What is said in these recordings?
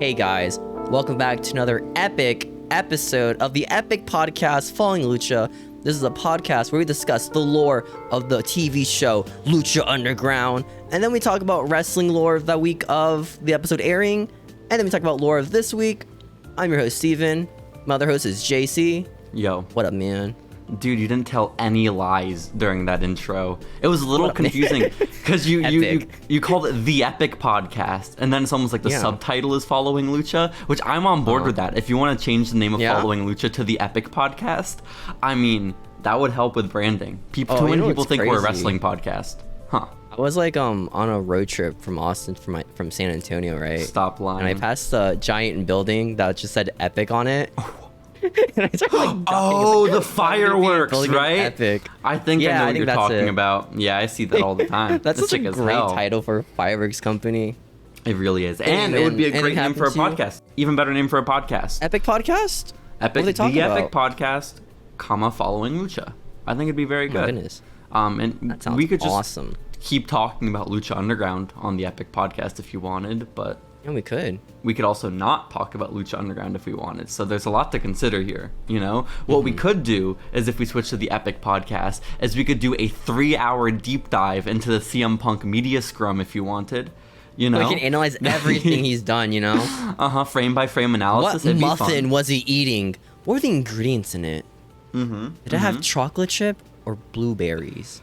Hey guys, welcome back to another epic episode of the epic podcast Following Lucha. This is a podcast where we discuss the lore of the TV show Lucha Underground, and then we talk about wrestling lore of that week of the episode airing, and then we talk about lore of this week. I'm your host Steven. My other host is JC. Yo. What up, man? Dude, you didn't tell any lies during that intro. It was a little confusing because you called it the Epic Podcast, and then it's almost like the subtitle is Following Lucha, which I'm on board with that. If you want to change the name of Following Lucha to the Epic Podcast, I mean, that would help with branding. Too many people think we're a wrestling podcast. Huh. I was like on a road trip from Austin from San Antonio, right? Stop lying. And I passed a giant building that just said Epic on it. And I started, like, the fireworks, right? Epic. I think I know what you're talking about. Yeah, I see that all the time. That's such a great title for a fireworks company. It really is. And it would be a great name for a podcast. Even better name for a podcast. Epic Podcast? Epic, the Epic Podcast, Following Lucha. I think it'd be very good. Oh, goodness. And that sounds we could just awesome. Keep talking about Lucha Underground on the Epic Podcast if you wanted, but... Yeah, we could. We could also not talk about Lucha Underground if we wanted. So there's a lot to consider here, you know? What we could do is, if we switch to the Epic Podcast, is we could do a 3-hour deep dive into the CM Punk media scrum if you wanted. You know? We can analyze everything he's done, you know? Frame by frame analysis. What muffin was he eating? What were the ingredients in it? Did it have chocolate chip or blueberries?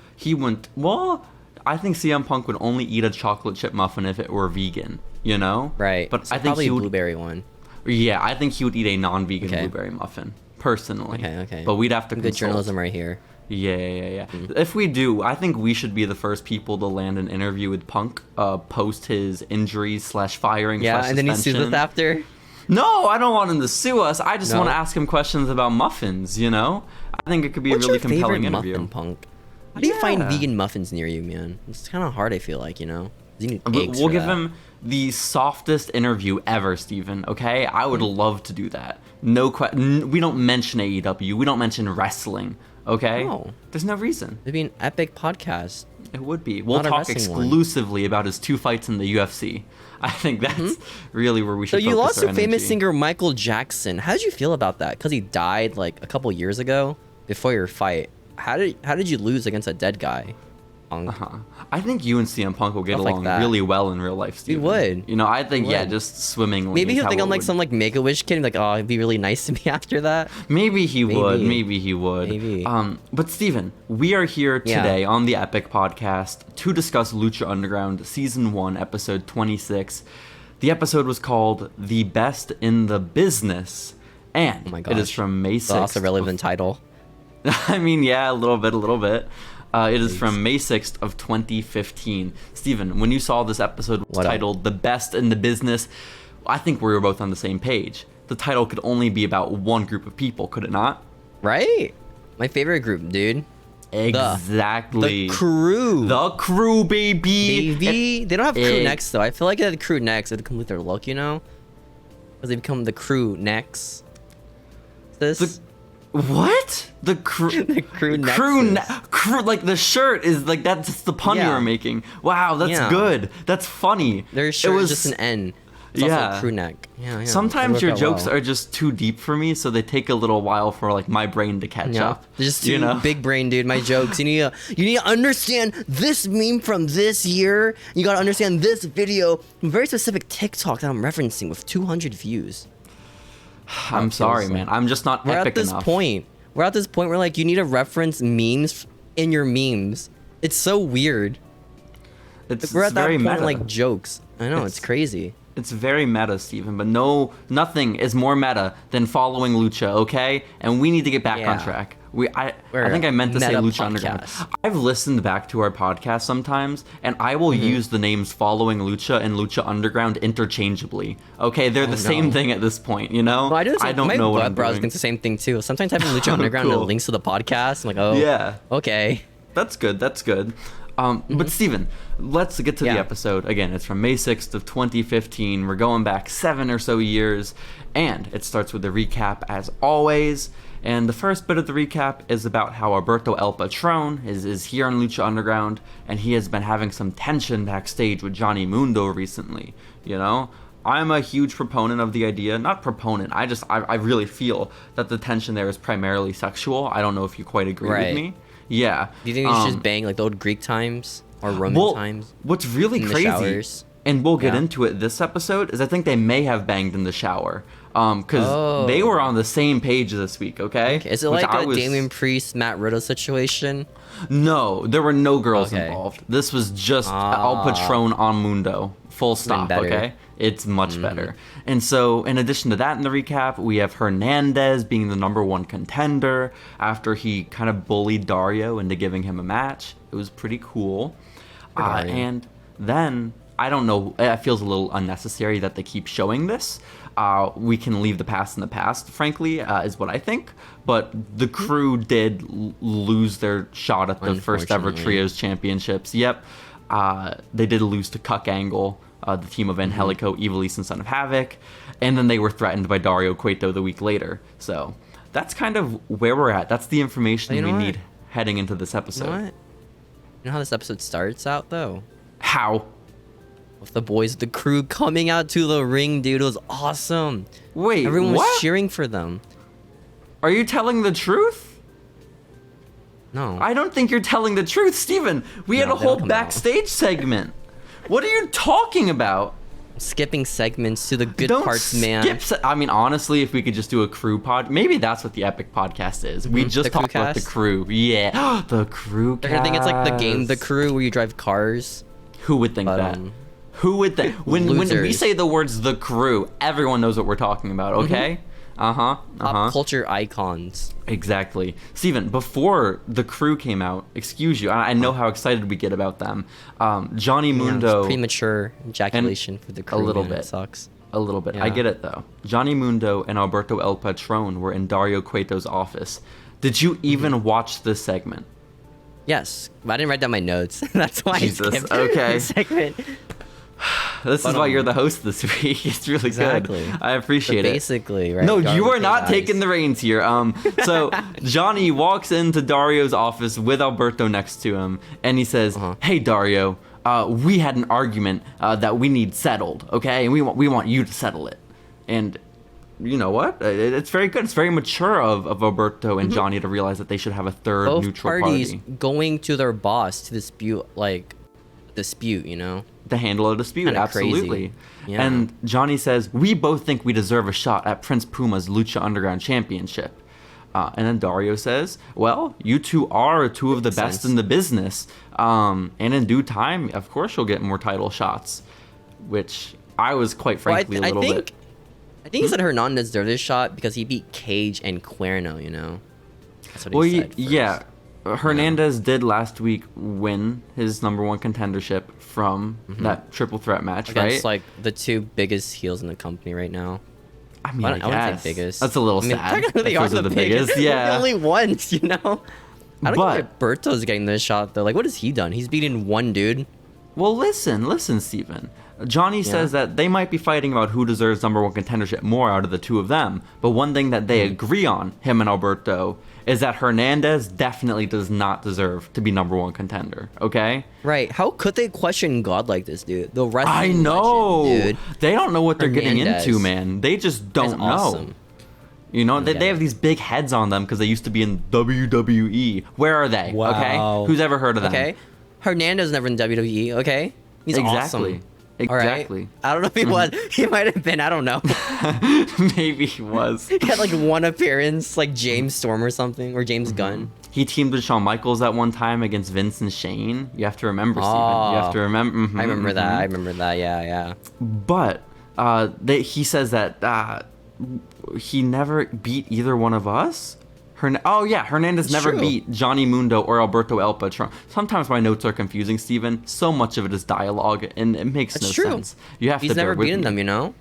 I think CM Punk would only eat a chocolate chip muffin if it were vegan, you know? Right. But so I think probably a blueberry one. Yeah, I think he would eat a non-vegan blueberry muffin, personally. Okay. But we'd have to Good journalism right here. Yeah. If we do, I think we should be the first people to land an interview with Punk post his injuries /firing. Yeah, and then he sues us after? No, I don't want him to sue us. I just want to ask him questions about muffins, you know? I think it could be a really compelling interview. Muffin, Punk? How do you find vegan muffins near you, man? It's kind of hard, I feel like, you know? You need eggs we'll give him the softest interview ever, Steven, okay? I would love to do that. We don't mention AEW. We don't mention wrestling, okay? No. There's no reason. It'd be an epic podcast. It would be. We'll talk exclusively about his 2 fights in the UFC. I think that's really where we should focus our energy. So you lost to famous singer Michael Jackson. How did you feel about that? Because he died like a couple years ago before your fight. How did you lose against a dead guy? I think you and CM Punk will get along really well in real life, Steven. We would. You know, I think, just swimmingly. Maybe he'll think I'm like some like Make-A-Wish kid. Like, oh, it'd be really nice to me after that. Maybe he would. Maybe. But Steven, we are here today on the Epic Podcast to discuss Lucha Underground Season 1, Episode 26. The episode was called The Best in the Business. And it is from May 6th. That's a relevant title. I mean, yeah, a little bit. It is from May 6th of 2015. Steven, when you saw this episode titled The Best in the Business, I think we were both on the same page. The title could only be about one group of people, could it not? Right? My favorite group, dude. Exactly. The crew. The crew, baby. They don't have crew necks, though. I feel like if they had crew necks, it would come with their look, you know? Because they become the crew necks. What? The crew like the shirt is like that's the pun you were making. Wow, that's good. That's funny. Their shirt was just an N. It's also a crew neck. Yeah. Sometimes your jokes are just too deep for me, so they take a little while for like my brain to catch up. They're just too big brain, dude. My jokes. You need to understand this meme from this year. You gotta understand this video. A very specific TikTok that I'm referencing with 200 views. I'm sorry, man. I'm just not epic enough. We're at this point where like you need to reference memes in your memes. It's so weird. We're at that point meta. Like jokes. I know, it's crazy. It's very meta, Steven, but nothing is more meta than Following Lucha, okay? And we need to get back on track. I think I meant to say Lucha Underground. I've listened back to our podcast sometimes, and I will use the names Following Lucha and Lucha Underground interchangeably. Okay, they're the same thing at this point, you know? Well, I don't know what I'm doing. My thinks the same thing too. Sometimes having Lucha Underground and links to the podcast, I'm like, okay. That's good. But Steven, let's get to the episode. Again, it's from May 6th of 2015. We're going back 7 or so years, and it starts with a recap as always. And the first bit of the recap is about how Alberto El Patron is here on Lucha Underground, and he has been having some tension backstage with Johhny Mundo recently, you know? I'm a huge proponent of the idea. Not proponent. I really feel that the tension there is primarily sexual. I don't know if you quite agree with me. Yeah. Do you think they should just bang like the old Greek times or Roman times? What's really crazy, and we'll get into it this episode, is I think they may have banged in the shower. Because they were on the same page this week, okay? Is it like a Damian Priest, Matt Riddle situation? No, there were no girls involved. This was just Al Patron on Mundo. Full stop, okay? It's much better. And so, in addition to that in the recap, we have Hernandez being the number 1 contender after he kind of bullied Dario into giving him a match. It was pretty cool. And then, I don't know, it feels a little unnecessary that they keep showing this. We can leave the past in the past, frankly, is what I think. But the crew did lose their shot at the first ever Trios Championships. Yep. They did lose to Cuck Angle, the team of Angelico, Evilise, and Son of Havoc. And then they were threatened by Dario Cueto the week later. So that's kind of where we're at. That's the information we need heading into this episode. You know how this episode starts out, though? How? With the boys, the crew coming out to the ring, dude. It was awesome. Wait, everyone was cheering for them. Are you telling the truth? No. I don't think you're telling the truth, Steven. We had a whole backstage segment. What are you talking about? Skipping segments to the good parts, man. I mean, honestly, if we could just do a crew pod, maybe that's what the Epic Podcast is. We just talk about the crew. Yeah, the crew cast. They're gonna think it's like the game The Crew, where you drive cars. Who would think that? Who would think? When we say the words "the crew," everyone knows what we're talking about. Okay. Pop culture icons. Exactly. Steven, before the crew came out, excuse you, I know how excited we get about them. Johhny Mundo. Premature ejaculation for the crew. A little bit. It sucks. A little bit. Yeah. I get it, though. Johhny Mundo and Alberto El Patron were in Dario Cueto's office. Did you even watch this segment? Yes. I didn't write down my notes. That's why I skipped the segment. This is why you're the host this week. It's really good. I appreciate it. Basically, right? No, you are not taking the reins here. So Johhny walks into Dario's office with Alberto next to him, and he says, "Hey, Dario, we had an argument that we need settled, okay? And we want you to settle it." And you know what? It's very good. It's very mature of Alberto and Johhny to realize that they should have a third neutral party. Both parties going to their boss to dispute, you know? To handle a dispute, kinda absolutely. Yeah. And Johhny says, "We both think we deserve a shot at Prince Puma's Lucha Underground Championship." And then Dario says, "Well, you two are two of the best in the business. And in due time, of course, you'll get more title shots." Which I was quite frankly a little bit... I think he said Hernandez deserved this shot because he beat Cage and Cuerno, you know? That's what he said first. Yeah. Hernandez did last week win his number 1 contendership from that triple threat match, against, right? the 2 biggest heels in the company right now. I mean, I wouldn't say biggest. That's a little sad. They are the biggest. Yeah. The only ones, you know? I don't think Alberto's getting this shot, though. What has he done? He's beaten one dude. Well, listen, Steven. Johhny says that they might be fighting about who deserves number 1 contendership more out of the 2 of them. But one thing that they agree on, him and Alberto, is that Hernandez definitely does not deserve to be number 1 contender, okay? Right. How could they question God like this, dude? The wrestling I know. legend, dude. They don't know what they're getting into, man. They just don't know. Awesome. You know, they have these big heads on them because they used to be in WWE. Where are they? Wow. Okay? Who's ever heard of them? Okay. Hernandez never in WWE, okay? He's awesome. Exactly. Right. I don't know if he was. He might have been. I don't know. Maybe he was. He had one appearance, like James Storm or something, or James Gunn. He teamed with Shawn Michaels at one time against Vince and Shane. You have to remember, Steven. You have to remember. I remember that. I remember that. Yeah. But he says that he never beat either one of us. Hernandez never beat Johhny Mundo or Alberto El Patron. Sometimes my notes are confusing, Steven. So much of it is dialogue, and it makes no sense. You have He's to never bear with beaten me. them, you know?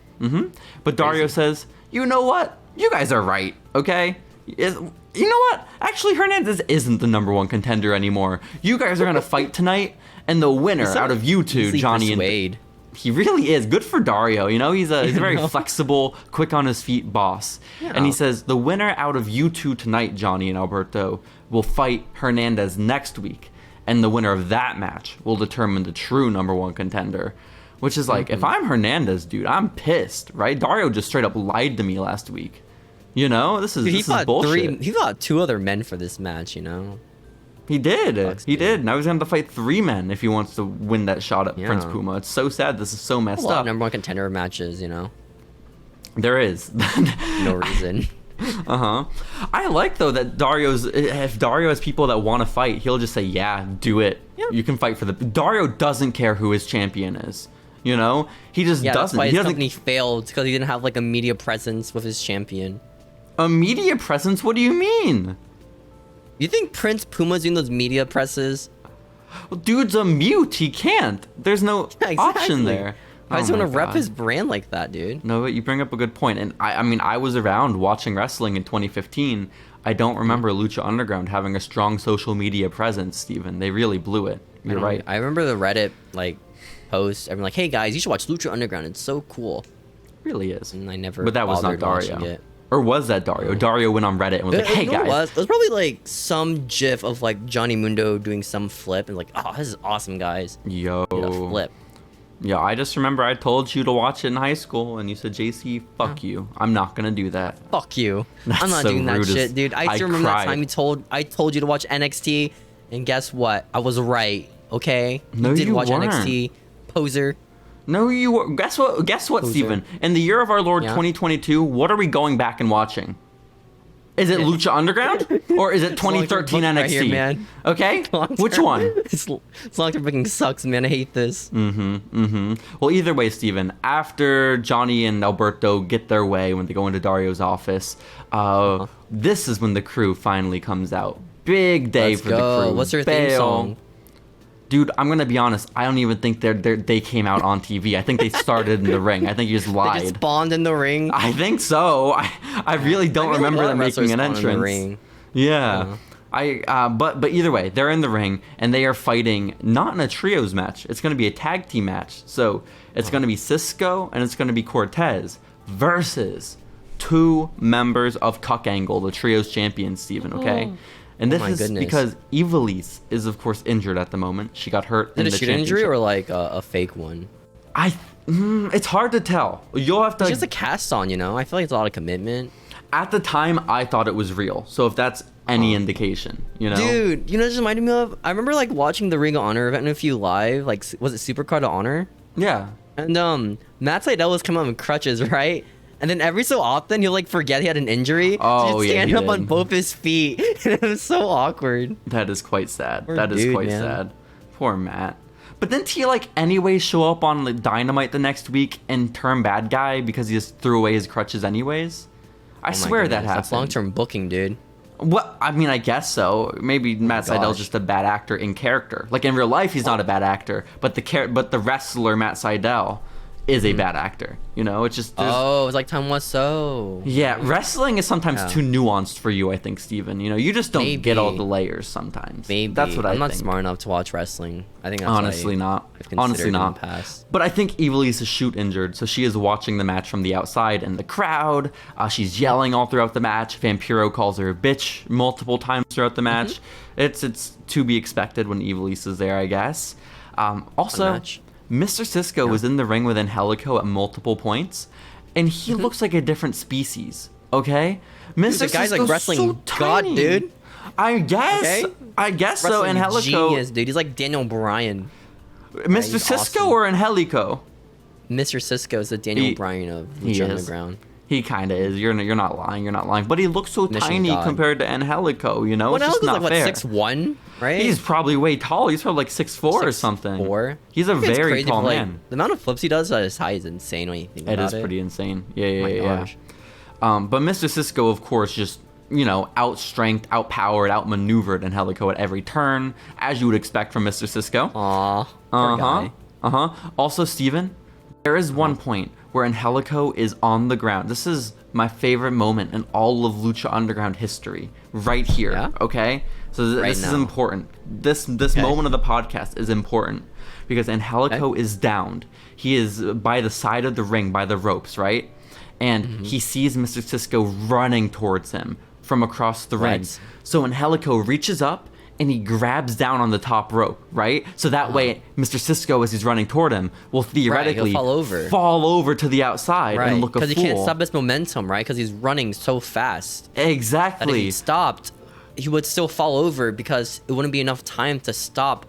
But Dario says, "You know what? You guys are right, okay? You know what? Actually, Hernandez isn't the number 1 contender anymore. You guys are going to fight tonight, and the winner out of you two, Johhny and Wade." He really is. Good for Dario. You know, he's a very flexible, quick on his feet boss. Yeah. And he says, the winner out of you two tonight, Johhny and Alberto, will fight Hernandez next week. And the winner of that match will determine the true number 1 contender. which is like, if I'm Hernandez, dude, I'm pissed, right? Dario just straight up lied to me last week. You know, this is bullshit. He fought 2 other men for this match, you know? He did. He did. Now he's going to have to fight 3 men if he wants to win that shot at Prince Puma. It's so sad. This is so messed up. Number 1 contender matches, you know? There is. No reason. I like, though, that if Dario has people that want to fight, he'll just say, yeah, do it. Yep. You can fight for Dario doesn't care who his champion is. You know? He just doesn't. That's why his company failed, because he didn't have, like, a media presence with his champion. A media presence? What do you mean? You think Prince Puma's doing those media presses? Well, dude's a mute. He can't. There's no option there. I just want to rep his brand like that, dude. No, but you bring up a good point. And I mean, I was around watching wrestling in 2015. I don't remember Lucha Underground having a strong social media presence, Steven. They really blew it. You're right. I remember the Reddit, like, post. Everyone like, hey, guys, you should watch Lucha Underground. It's so cool. It really is. And I never But that was not Dario. It. Or was that Dario? Dario went on Reddit and was like, hey, guys. It was probably, like, some gif of, like, Johhny Mundo doing some flip. And, like, oh, this is awesome, guys. Yo. Did a flip. Yeah, I just remember I told you to watch it in high school, and you said, JC, fuck you. I'm not going to do that. Fuck you. That's I'm not doing that shit, dude. I still remember that time I told you to watch NXT, and guess what? I was right, okay? No, you did watch weren't. NXT, poser. No, you were. Guess what, Steven? In the year of our Lord 2022, what are we going back and watching? Is it Lucha Underground or is it 2013 NXT? Right here, man. Okay, which one? This long-term booking sucks, man. I hate this. Well, either way, Steven, after Johhny and Alberto get their way when they go into Dario's office, this is when the crew finally comes out. Big day for the crew. What's their theme song? Dude, I'm gonna be honest. I don't even think they came out on TV. I think they started in the ring. I think you just lied. They just spawned in the ring. I think so. I really don't remember them making an entrance. In the ring. Yeah. But either way, they're in the ring and they are fighting not in a trios match. It's gonna be a tag team match. So it's gonna be Cisco and it's gonna be Cortez versus 2 members of Cuck Angle, the trios champions, Steven. Okay. And this is because Ivelisse is, of course, injured at the moment. She got hurt in the championship. Is it a shoot injury or like a fake one? It's hard to tell. You'll have to. It's just a cast on, you know? I feel like it's a lot of commitment. At the time, I thought it was real. So if that's any indication, you know? Dude, you know what this reminded me of? I remember like watching the Ring of Honor event in a few live. Like, was it Supercard of Honor? Yeah. And Matt Sydal was coming out in crutches, right? And then every so often, he'll like forget he had an injury. Oh, so he'd stand up on both his feet. It was so awkward. That is quite sad. That is quite sad. Poor Matt. But didn't he like anyway show up on like, Dynamite the next week and turn bad guy because he just threw away his crutches anyways? I swear that happened. That's long-term booking, dude. What? I mean, I guess so. Maybe Matt Sydal's just a bad actor in character. Like in real life, he's not a bad actor, but the wrestler Matt Sydal is a bad actor, you know? It's just it's like Tom Wiseau. Yeah, wrestling is sometimes too nuanced for you, I think, Steven. You know, you just don't get all the layers sometimes. Maybe that's what I think. I'm not smart enough to watch wrestling. I think that's honestly not. Honestly not. But I think Ivelisse is shoot injured, so she is watching the match from the outside and the crowd. She's yelling all throughout the match. Vampiro calls her a bitch multiple times throughout the match. It's to be expected when Ivelisse is there, I guess. Also, Mr. Cisco was in the ring with Angelico at multiple points, and he looks like a different species, okay? Mr. Dude, the guy's like wrestling so god, dude. I guess. Okay? I guess wrestling so. Angelico, genius, dude. He's like Daniel Bryan. Mr. Cisco or Angelico? Mr. Cisco is the Daniel Bryan of Lucha Underground. He kind of is. You're not lying. You're not lying. But he looks so tiny compared to Angelico, you know? It's just not fair. Like, 6'1", right? He's probably way tall. He's probably like 6'4" or something. 6'4"? He's a very tall man. The amount of flips he does at his height is insane when you think about it. It is pretty insane. Yeah. But Mr. Cisco, of course, just, you know, outstrength, outpowered, outmaneuvered Angelico at every turn, as you would expect from Mr. Cisco. Poor guy. Also, Steven, there is one point where Angelico is on the ground. This is my favorite moment in all of Lucha Underground history. Right here, okay? So this is important. This moment of the podcast is important because Angelico is downed. He is by the side of the ring, by the ropes, right? And he sees Mr. Cisco running towards him from across the ring. So Angelico reaches up and he grabs down on the top rope, right? So that way, Mr. Cisco, as he's running toward him, will theoretically fall over to the outside and look a fool. Because he can't stop his momentum, right? Because he's running so fast. Exactly. That if he stopped, he would still fall over because it wouldn't be enough time to stop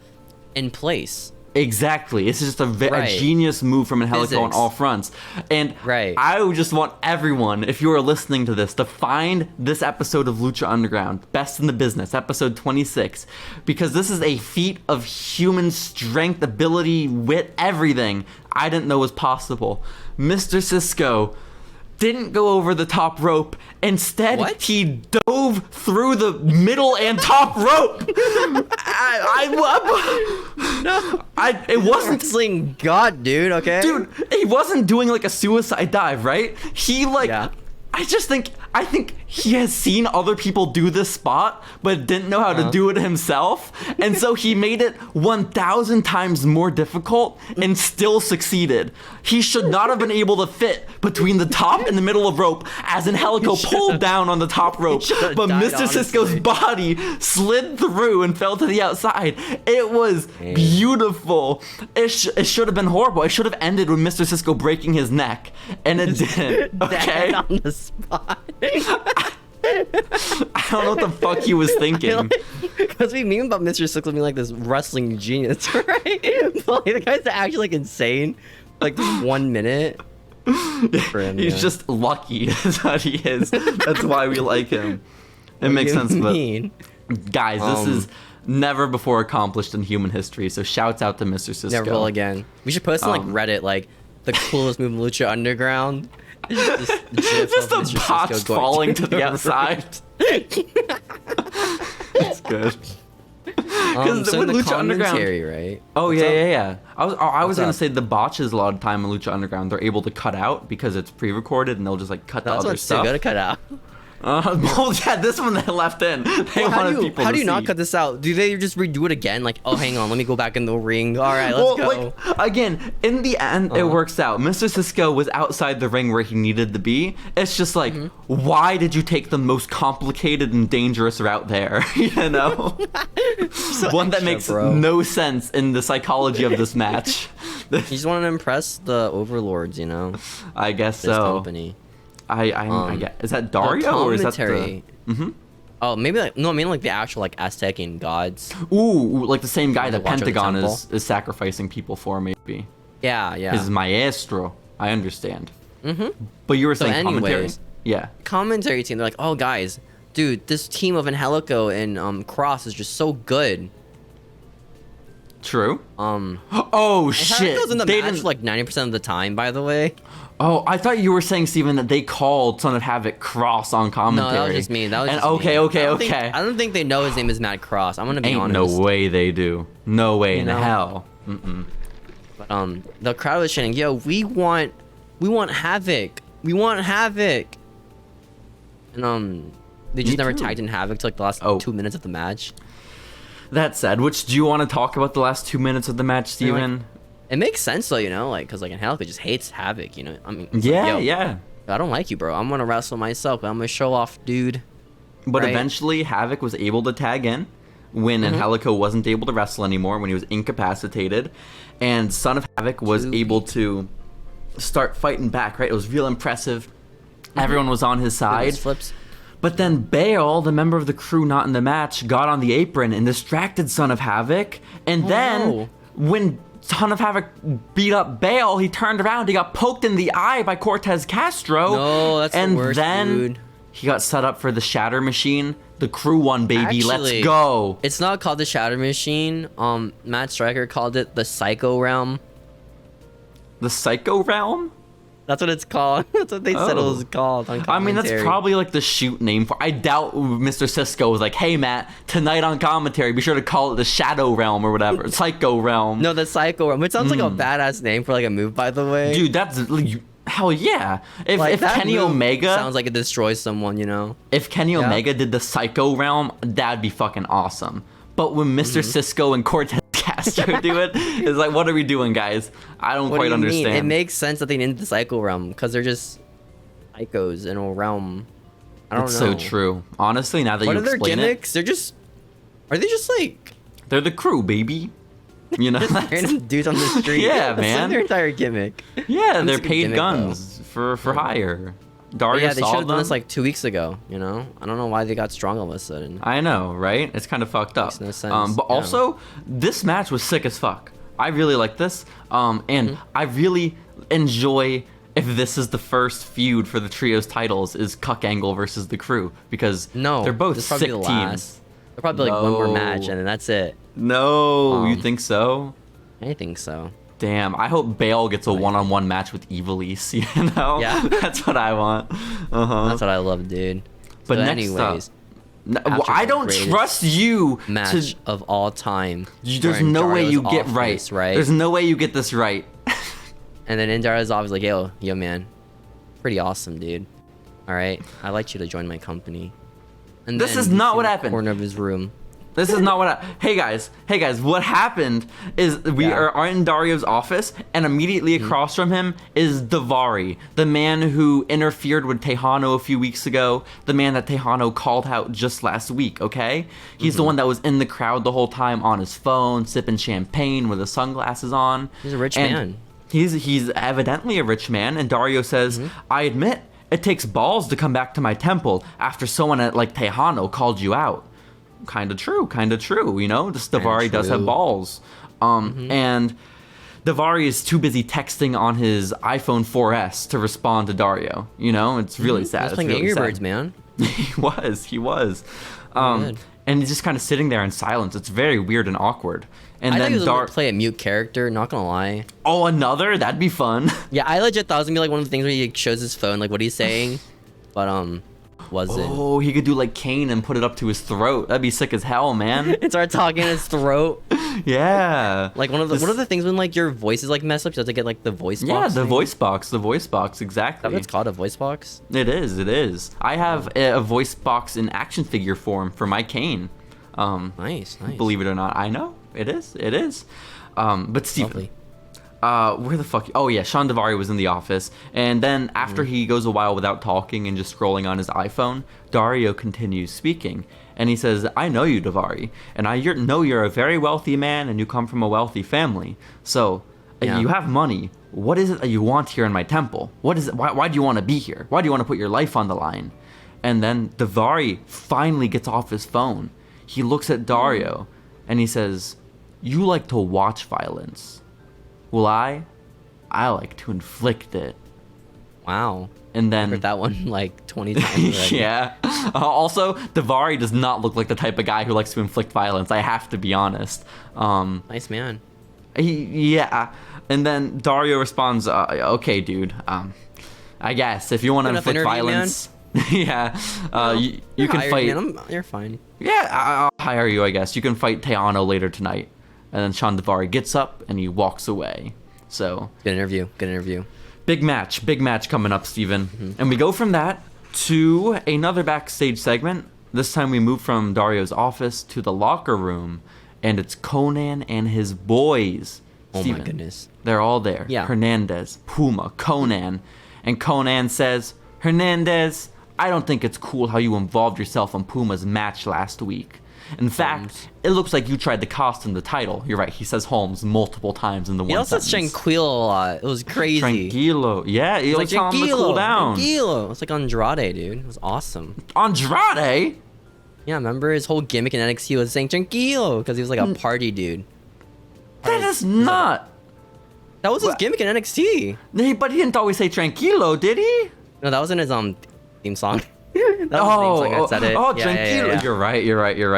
in place. Exactly. It's just a genius move from Angelico on all fronts. And I would just want everyone, if you are listening to this, to find this episode of Lucha Underground, Best in the Business, episode 26, because this is a feat of human strength, ability, wit, everything I didn't know was possible. Mr. Cisco didn't go over the top rope. Instead, he dove through the middle and top rope. It wasn't wrestling god, dude. Okay, dude, he wasn't doing like a suicide dive, right? He I think he has seen other people do this spot, but didn't know how to do it himself. And so he made it 1,000 times more difficult and still succeeded. He should not have been able to fit between the top and the middle of rope as Angelico pulled down on the top rope. But Mr. Cisco's body slid through and fell to the outside. It was beautiful. It should have been horrible. It should have ended with Mr. Cisco breaking his neck. And it didn't. Okay? On the spot. I don't know what the fuck he was thinking. Because we meme about Mr. Cisco being like this wrestling genius, right? But like, the guy's actually like insane. Like just 1 minute. For him, he's just lucky. That's what he is. That's why we like him. It makes sense. But guys, this is never before accomplished in human history. So shouts out to Mr. Cisco. Never will again. We should post on like Reddit, like the coolest move in Lucha Underground. Just a botch falling to the outside. That's good. So with Lucha Underground, right? Oh yeah. I was gonna say the botches a lot of time in Lucha Underground they're able to cut out because it's pre-recorded and they'll just like cut the other stuff. That's cut out. Well, yeah, this one they left in. They wanted people to see. How do you not cut this out? Do they just redo it again? Like, oh, hang on, let me go back in the ring. All right, let's go. Like, again, in the end, it works out. Mr. Cisco was outside the ring where he needed to be. It's just like, why did you take the most complicated and dangerous route there? You know? One that makes no sense in the psychology of this match. You just want to impress the overlords, you know? I guess this so. Company. I guess, is that Dario or is that the... Oh, maybe like no, I mean like the actual like Aztecian gods. Ooh, like the same guy that Pentagon is sacrificing people for, maybe. Yeah. His maestro. I understand. But you were saying commentary? Yeah. Commentary team. They're like, oh guys, dude, this team of Angelico and Cross is just so good. True. Oh shit. Angelico's in the match like 90% of the time, by the way. Oh, I thought you were saying, Steven, that they called Son of Havoc Cross on commentary. No, that was just me. Okay. I don't think they know his name is Matt Cross. I'm gonna be honest. No way they do. No way in hell. But the crowd was chanting, "Yo, we want Havoc. We want Havoc." And they just never tagged in Havoc till like the last 2 minutes of the match. That said, do you want to talk about the last 2 minutes of the match, Steven? It makes sense though, you know, like because like Angelico just hates Havoc, you know. I mean, yeah. I don't like you, bro. I'm gonna wrestle myself. I'm gonna show off, dude. But eventually, Havoc was able to tag in when Angelico wasn't able to wrestle anymore, when he was incapacitated, and Son of Havoc was able to start fighting back. Right, it was real impressive. Everyone was on his side. Flips. But then Bale, the member of the crew not in the match, got on the apron and distracted Son of Havoc, and when Son of Havoc beat up Bale, he turned around, he got poked in the eye by Cortez Castro. No, that's the worst, dude. He got set up for the Shatter Machine. The crew won, baby. Actually, let's go. It's not called the Shatter Machine. Matt Striker called it the Psycho Realm. The Psycho Realm? That's what it's called. That's what they said it was called on commentary. I mean, that's probably like the shoot name for. I doubt Mr. Cisco was like, "Hey, Matt, tonight on commentary, be sure to call it the Shadow Realm or whatever, Psycho Realm." No, the Psycho Realm. It sounds like a badass name for like a move, by the way. Dude, that's hell yeah. If Kenny Omega sounds like it destroys someone, you know. If Kenny Omega did the Psycho Realm, that'd be fucking awesome. But when Mr. Cisco and Cortez Castro do it, it's like, what are we doing, guys? I don't quite understand. It makes sense that they named the Psycho Realm because they're just psychos in a realm. I don't know. It's so true. Honestly, now that you explain it. What are their gimmicks? They're just Are they just like... They're the crew, baby. You know, random dudes on the street. Yeah, That's man. like their entire gimmick. Yeah, they're paid gimmick, guns for hire. Dario Yeah, they should saw have done them. this like 2 weeks ago. You know, I don't know why they got strong all of a sudden. I know, right? It's kind of fucked up. Makes no sense. But also, this match was sick as fuck. I really like this. And I really enjoy if this is the first feud for the trios titles is Cuck Angle versus the Crew, because they're both this sick probably teams. They're probably like one more match and then that's it. No, you think so? I think so. Damn, I hope Bale gets a one-on-one match with Ivelisse, you know? Yeah. That's what I want. That's what I love, dude. But so next anyways, I don't trust you match of all time. There's no way you get right. There's no way you get this right. And then Indara's obviously like, yo, man, pretty awesome, dude. All right, I'd like you to join my company. And this is not what happened. Corner of his room. This is not what hey guys, what happened is we are in Dario's office, and immediately across from him is Davari, the man who interfered with Tejano a few weeks ago, the man that Tejano called out just last week, okay? He's the one that was in the crowd the whole time on his phone, sipping champagne with his sunglasses on. He's a rich man. He's evidently a rich man, and Dario says, I admit, it takes balls to come back to my temple after someone like Tejano called you out. Kind of true, you know? This Davari does have balls. And Davari is too busy texting on his iPhone 4S to respond to Dario, you know? It's really sad. He's playing Angry Birds, man. He was. And he's just kind of sitting there in silence. It's very weird and awkward. And I then thought he was going to play a mute character, not gonna lie. Oh, another? That'd be fun. Yeah, I legit thought it was gonna be like one of the things where he shows his phone, like what he's saying. But wasn't. Oh, he could do like Kane and put it up to his throat. That'd be sick as hell, man. And start talking in his throat. Yeah. Like one of the things when like your voice is like messed up, you have to get like the voice box. Yeah, the voice box, exactly. That's what it's called, a voice box? It is. I have a voice box in action figure form for my Kane. Nice. Believe it or not, I know. It is. But Steven, where the fuck? Oh yeah, Sean Davari was in the office, and then after he goes a while without talking and just scrolling on his iPhone, Dario continues speaking, and he says, "I know you, Davari, and I know you're a very wealthy man, and you come from a wealthy family. So you have money. What is it that you want here in my temple? What is it? Why do you want to be here? Why do you want to put your life on the line?" And then Davari finally gets off his phone. He looks at Dario, and he says, "You like to watch violence. Well, I like to inflict it." Wow. And then... I heard that one like 20 times already. Yeah. Also, Davari does not look like the type of guy who likes to inflict violence. I have to be honest. Nice man. Yeah. And then Dario responds, "Okay, dude. I guess if you want to inflict violence..." Yeah. You can fight... Man. You're fine. Yeah, I'll hire you, I guess. You can fight Tejano later tonight. And then Sean Davari gets up and he walks away. So Good interview. big match coming up, Steven. And we go from that to another backstage segment. This time we move from Dario's office to the locker room, and it's Konnan and his boys. Oh Steven, my goodness. They're all there. Yeah. Hernandez, Puma, Konnan. And Konnan says, "Hernandez, I don't think it's cool how you involved yourself in Puma's match last week. In fact, it looks like you tried to cost him the title." You're right. He says Holmes multiple times in the one sentence. He also says Tranquilo a lot. It was crazy. Tranquilo. Yeah, he was telling him to cool down. Tranquilo. It's like Andrade, dude. It was awesome. Andrade? Yeah, remember his whole gimmick in NXT was saying Tranquilo because he was like a party dude. That is not. That was his gimmick in NXT. But he didn't always say Tranquilo, did he? No, that was in his theme song. That was his theme song. I said it. Oh, Yeah, Tranquilo. yeah.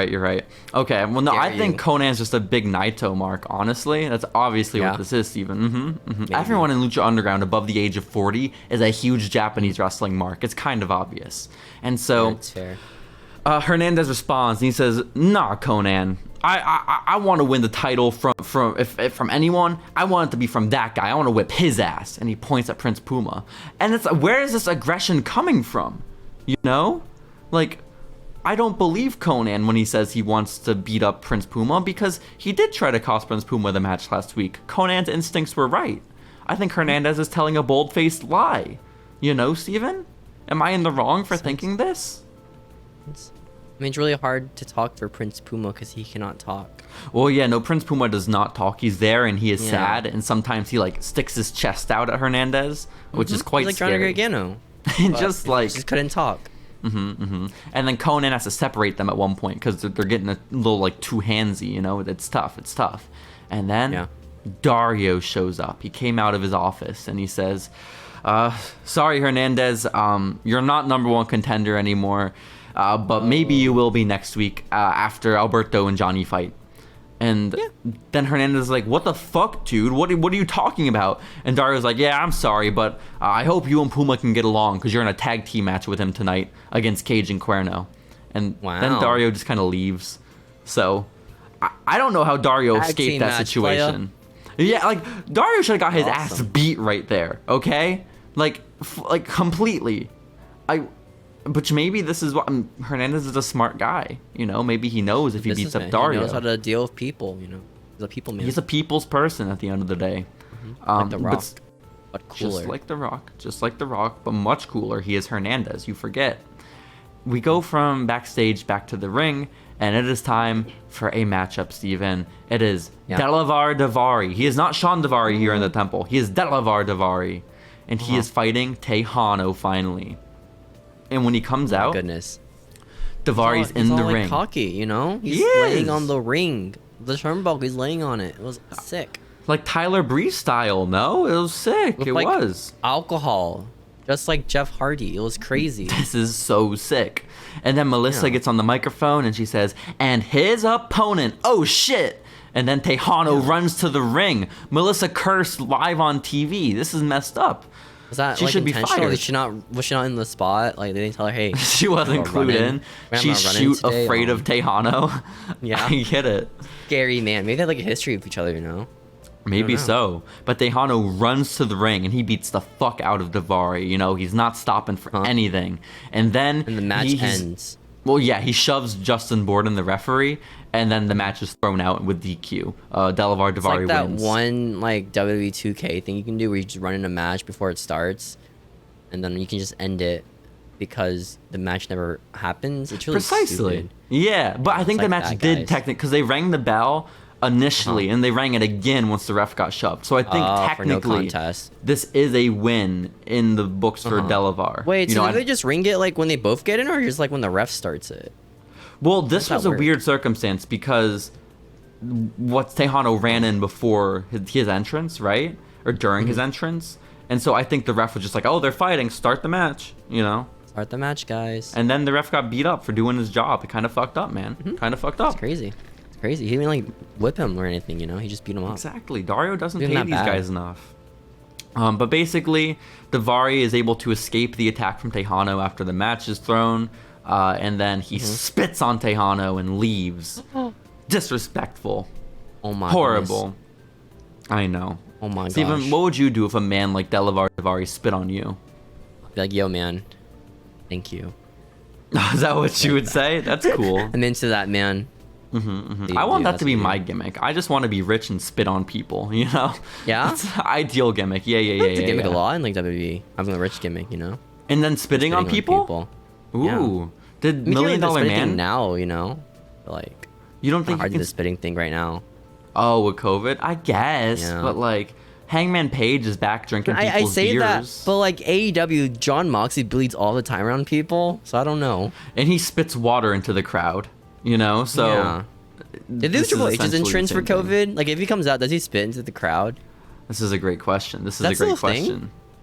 You're right. Okay, well, no, I think Konan's just a big Naito mark, honestly. That's obviously what this is, Steven. Everyone in Lucha Underground above the age of 40 is a huge Japanese wrestling mark. It's kind of obvious. And so, That's fair. Hernandez responds, and he says, "Nah, Konnan. I want to win the title from anyone. I want it to be from that guy. I want to whip his ass." And he points at Prince Puma. And it's where is this aggression coming from? You know? Like, I don't believe Konnan when he says he wants to beat up Prince Puma, because he did try to cost Prince Puma the match last week. Konan's instincts were right. I think Hernandez is telling a bold-faced lie. You know, Steven? Am I in the wrong for thinking this? I mean, it's really hard to talk for Prince Puma because he cannot talk. Well, yeah, no, Prince Puma does not talk. He's there and he is sad, and sometimes he like sticks his chest out at Hernandez, which is quite like scary. Johnny Gargano. Just couldn't talk. And then Conan has to separate them at one point because they're getting a little like too handsy, you know. It's tough. And then Dario shows up. He came out of his office and he says, sorry, Hernandez, you're not number one contender anymore, but maybe you will be next week after Alberto and Johhny fight. And then Hernandez is like, what the fuck, dude? What are you talking about? And Dario's like, yeah, I'm sorry, but I hope you and Puma can get along because you're in a tag team match with him tonight against Cage and Cuerno. And then Dario just kind of leaves. So I don't know how Dario escaped that situation. Yeah, like Dario should have got his ass beat right there, okay? Like completely. But maybe this is what Hernandez is a smart guy, you know. Maybe he knows if he beats up Dario. He knows how to deal with people, you know. He's a people man. He's a people's person at the end of the day. Like The Rock, but cooler. Just like The Rock, but much cooler. He is Hernandez. You forget. We go from backstage back to the ring, and it is time for a matchup, Steven. It is Delavar Davari. He is not Sean Davari here in the temple. He is Delavar Davari, and he is fighting Tejano finally. And when he comes out, Davari's in the ring. He's cocky, you know? He's laying on the ring. The turnbuckle, he's laying on it. It was sick. Like Tyler Breeze style, no? It was sick. It was. Alcohol. Just like Jeff Hardy. It was crazy. This is so sick. And then Melissa gets on the microphone and she says, and his opponent, oh shit. And then Tejano runs to the ring. Melissa cursed live on TV. This is messed up. Was that she should be fired? Was she not in the spot? Like they didn't tell her, hey. She wasn't clued in. She's afraid of Tejano. Yeah, I get it. Scary man. Maybe they had like a history of each other, you know. Maybe so. But Tejano runs to the ring and he beats the fuck out of Davari. You know, he's not stopping for anything. And then the match ends. Well, yeah, he shoves Justin Borden, the referee, and then the match is thrown out with DQ. Delavar Davari wins. That one like WWE 2K thing you can do where you just run in a match before it starts, and then you can just end it because the match never happens. It's really stupid. Yeah, but I think the match did technically because they rang the bell initially and they rang it again once the ref got shoved. So I think technically this is a win in the books for Delavar. Wait, so did they just ring it like when they both get in, or just like when the ref starts it? Well, this was a weird circumstance because Tejano ran in before his entrance, right? Or during his entrance. And so I think the ref was just like, oh, they're fighting, start the match, you know? Start the match, guys. And then the ref got beat up for doing his job. It kind of fucked up, man. Kind of fucked up. It's crazy. He didn't like whip him or anything, you know? He just beat him up. Exactly. Dario doesn't pay these guys enough. But basically, Davari is able to escape the attack from Tejano after the match is thrown. And then he spits on Tejano and leaves. Disrespectful. Oh my Horrible. Goodness. I know. Oh my gosh. Steven, what would you do if a man like Delavar Davari spit on you? I'd be like, yo, man. Thank you. Is that what you would say? That's cool. I'm into that, man. I want that to be my gimmick. I just want to be rich and spit on people, you know? Yeah? It's an ideal gimmick. Yeah. It's a gimmick a lot in like WWE. Having a rich gimmick, you know? And then spitting on people? Ooh. Yeah. Did $1 Million Man now, you know? Like, you don't think hard to do the spitting thing right now? Oh, with COVID? I guess. Yeah. But like, Hangman Page is back drinking people's beers. I say that, but like AEW, John Moxley bleeds all the time around people, so I don't know. And he spits water into the crowd, you know? So yeah. Did they do Triple H's entrance for COVID? Like, if he comes out, does he spit into the crowd? This is a great question.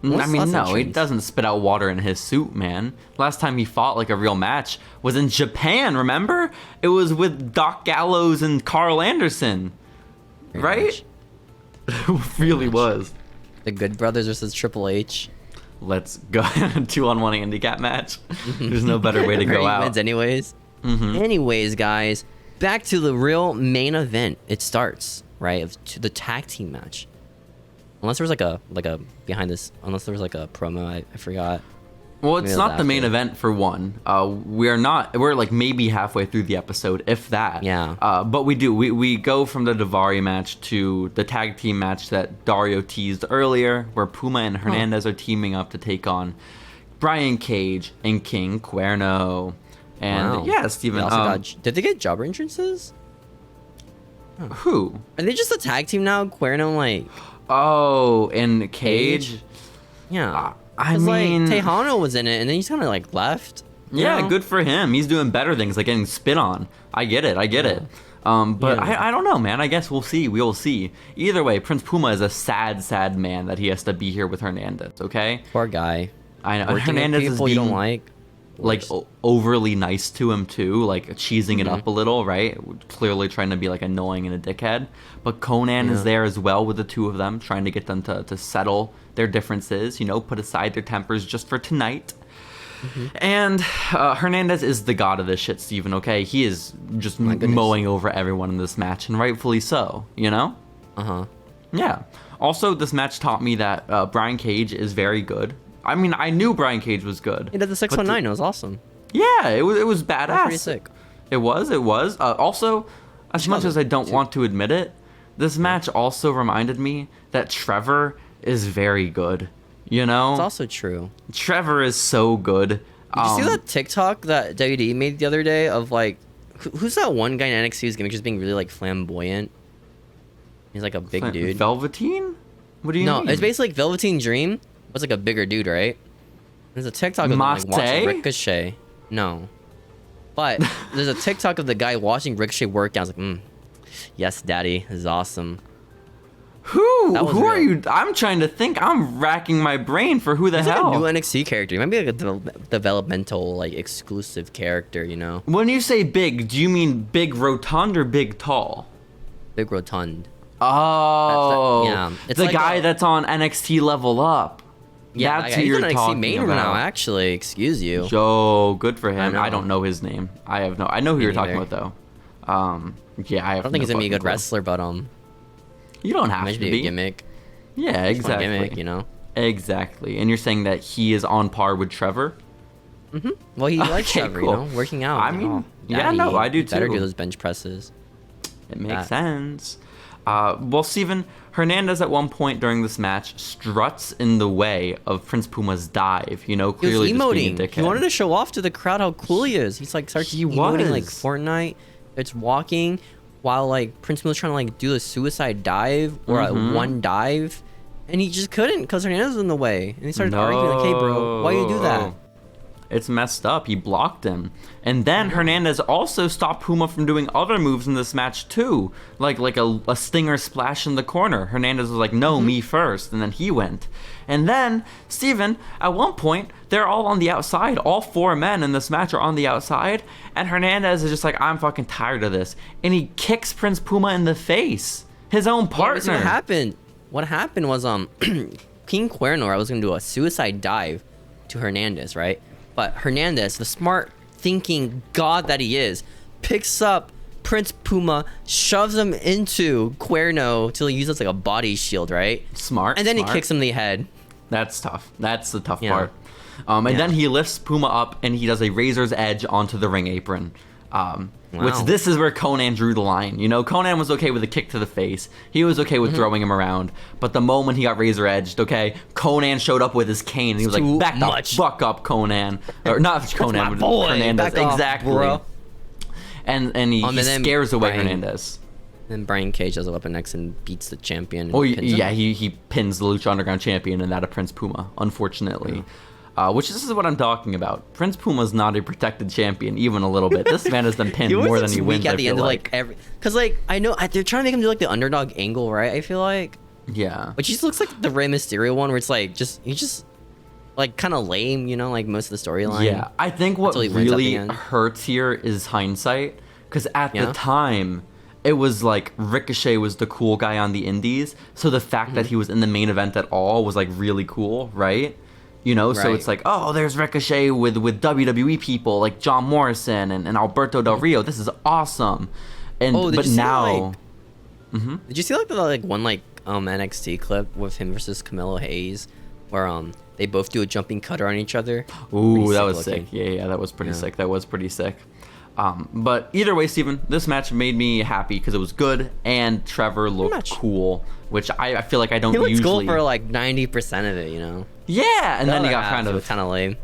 I mean, no, he doesn't spit out water in his suit, man. Last time he fought like a real match was in Japan, remember? It was with Doc Gallows and Carl Anderson. Right? It really was. The Good Brothers versus Triple H. Let's go. 2-on-1 handicap match. There's no better way to go out. Wins anyways. Anyways, guys, back to the real main event. It starts, right? To the tag team match. Unless there was like a behind this, unless there was like a promo, I forgot. Well, it's not the main event for one. We're like maybe halfway through the episode, if that. Yeah. But we go from the Davari match to the tag team match that Dario teased earlier, where Puma and Hernandez are teaming up to take on Brian Cage and King Cuerno. And yeah, Steven. Did they get jobber entrances? Who? Are they just a tag team now? Cuerno, like. Oh, and Cage? Yeah. I mean, like, Tejano was in it, and then he's kind of like left. Yeah, good for him. He's doing better things, like getting spit on. I get it. But I don't know, man. I guess we'll see. We will see. Either way, Prince Puma is a sad, sad man that he has to be here with Hernandez. Okay. Poor guy. I know. Working Hernandez with people is being, you don't like overly nice to him too, like cheesing it up a little, right? Clearly trying to be like annoying and a dickhead. But Conan is there as well with the two of them, trying to get them to settle their differences. Put aside their tempers just for tonight. And Hernandez is the god of this shit, Steven, okay? He is just mowing over everyone in this match, and rightfully so, Yeah. Also, this match taught me that Brian Cage is very good. I mean, I knew Brian Cage was good. He did the 619, it was awesome. Yeah, it was badass. That was pretty sick. It was. Also, as much as I don't want to admit it, this match also reminded me that Trevor is very good. It's also true. Trevor is so good. Did you see that TikTok that WWE made the other day of like, who's that one guy in NXT who's just being really like flamboyant? He's like a big dude. Velveteen? What do you mean? No, it's basically like Velveteen Dream. It's like a bigger dude, right? There's a TikTok of him like watching Ricochet. No. But there's a TikTok of the guy watching Ricochet work out. I was like, yes, daddy. This is awesome. Who are you? I'm trying to think. I'm racking my brain for who the hell. Like a new NXT character. He might be like a developmental, like exclusive character, When you say big, do you mean big rotund or big tall? Big rotund. Oh, yeah. It's the like guy that's on NXT Level Up. Yeah, that's who you're talking NXT main about. Now, actually, excuse you. Joe, good for him. I don't know his name. I know who you're talking about though. Yeah, I don't think he's gonna be a good wrestler, but you don't have to be. A gimmick. Yeah, exactly. Gimmick, Exactly. And you're saying that he is on par with Trevor? Well, he likes Trevor, cool. working out. I mean, I do too. Better do those bench presses. It makes sense. Well, Steven, Hernandez at one point during this match struts in the way of Prince Puma's dive. Clearly he was emoting. Just being a dickhead. He wanted to show off to the crowd how cool he is. He's like starts emoting like Fortnite. It's walking while like Prince Puma's trying to like do a suicide dive or a one dive, and he just couldn't because Hernandez was in the way. And he started arguing like, "Hey, bro, why you do that?" It's messed up. He blocked him. And then Hernandez also stopped Puma from doing other moves in this match too. Like a stinger splash in the corner. Hernandez was like, no, me first. And then he went. And then, Steven, at one point, they're all on the outside. All four men in this match are on the outside. And Hernandez is just like, I'm fucking tired of this. And he kicks Prince Puma in the face. His own partner. What happened? What happened was King Cuerno was going to do a suicide dive to Hernandez, right? But Hernandez, the smart thinking god that he is, picks up Prince Puma, shoves him into Cuerno to use as like a body shield, right? Smart. And then he kicks him in the head. That's tough. That's the tough part. And then he lifts Puma up and he does a razor's edge onto the ring apron. Which this is where Conan drew the line. Conan was okay with a kick to the face. He was okay with throwing him around. But the moment he got razor edged, Conan showed up with his cane and he was like, back the fuck up, Conan. Or not Conan, but Hernandez. Exactly. Bro. And he scares away Hernandez. Then Brian Cage does a weapon X and beats the champion. Oh yeah, he pins the Lucha Underground champion and that of Prince Puma, unfortunately. Yeah. Which this is what I'm talking about. Prince Puma's not a protected champion, even a little bit. This man has been pinned more than he wins. At the end of because I know they're trying to make him do like the underdog angle, right? I feel like. Yeah. Which just looks like the Rey Mysterio one, where it's like he's just like kind of lame, like most of the storyline. Yeah, I think what really hurts here is hindsight, because at the time, it was like Ricochet was the cool guy on the indies, so the fact that he was in the main event at all was like really cool, right? So it's like, oh, there's Ricochet with WWE people like John Morrison and Alberto Del Rio. This is awesome. And but now, did you see like one NXT clip with him versus Camilo Hayes, where they both do a jumping cutter on each other? Ooh, that was sick. Yeah, that was pretty sick. That was pretty sick. But either way, Steven, this match made me happy because it was good and Trevor looked cool, which I feel like I don't usually. He looks cool for like 90% of it, Yeah, and then he got kind of lame.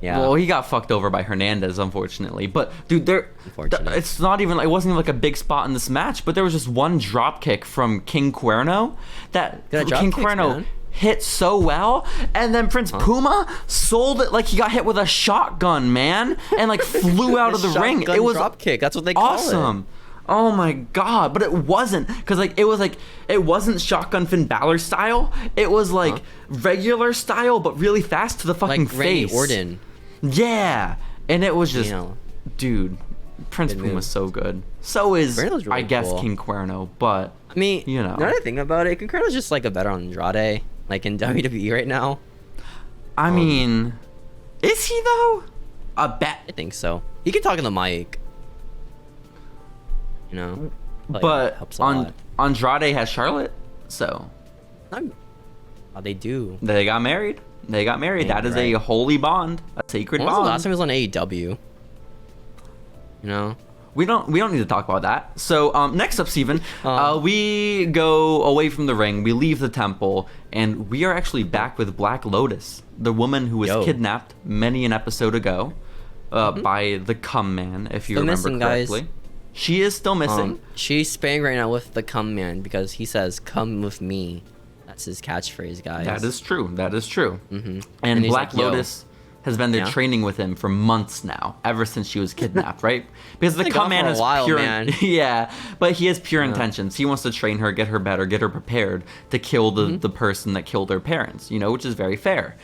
Yeah. Well, he got fucked over by Hernandez, unfortunately. But dude, it's not even. It wasn't even like a big spot in this match. But there was just one drop kick from King Cuerno that King Cuerno hit so well, and then Prince Puma sold it like he got hit with a shotgun, man, and like flew out of the ring. It was drop kick. That's what they call awesome. Oh my god, but it wasn't, because it wasn't shotgun Finn Balor style. It was like regular style, but really fast to the fucking like Randy face. Orton. Yeah, and it was just, dude, Prince Puma was so good. So is really I guess cool. King Cuerno, but I mean, now that I think about it, King Cuerno's just like a better Andrade, like in WWE right now. I mean, is he though? I think so. He can talk in the mic. You know, but Andrade has Charlotte, so they do. They got married. That is a holy bond, a sacred bond. When was the last time he was on AEW? You know, we don't need to talk about that. So next up, Steven, we go away from the ring. We leave the temple, and we are actually back with Black Lotus, the woman who was kidnapped many an episode ago by the Cum Man, if you remember correctly. Guys. She is still missing. She's spaying right now with the Cum Man because he says, "Come with me." That's his catchphrase, guys. That is true. Mm-hmm. And Black Lotus has been there training with him for months now, ever since she was kidnapped, right? Because the Cum Man is pure. Man. Yeah, but he has pure intentions. He wants to train her, get her better, get her prepared to kill the person that killed her parents. You know, which is very fair.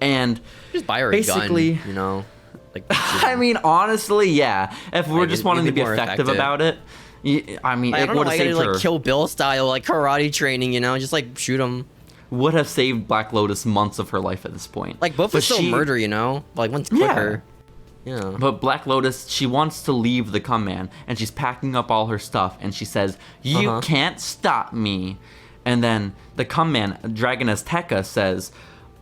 And just buy her a gun, you know. Like, I mean, honestly, yeah. If we're just wanting to be effective about it, I mean, it would have saved her. Like Kill Bill style, like karate training, you know, just like shoot him. Would have saved Black Lotus months of her life at this point. Like both are still murder, you know, like one's quicker. Yeah. But Black Lotus, she wants to leave the Cum Man, and she's packing up all her stuff, and she says, "You can't stop me." And then the Cum Man, Dragon Azteca, says,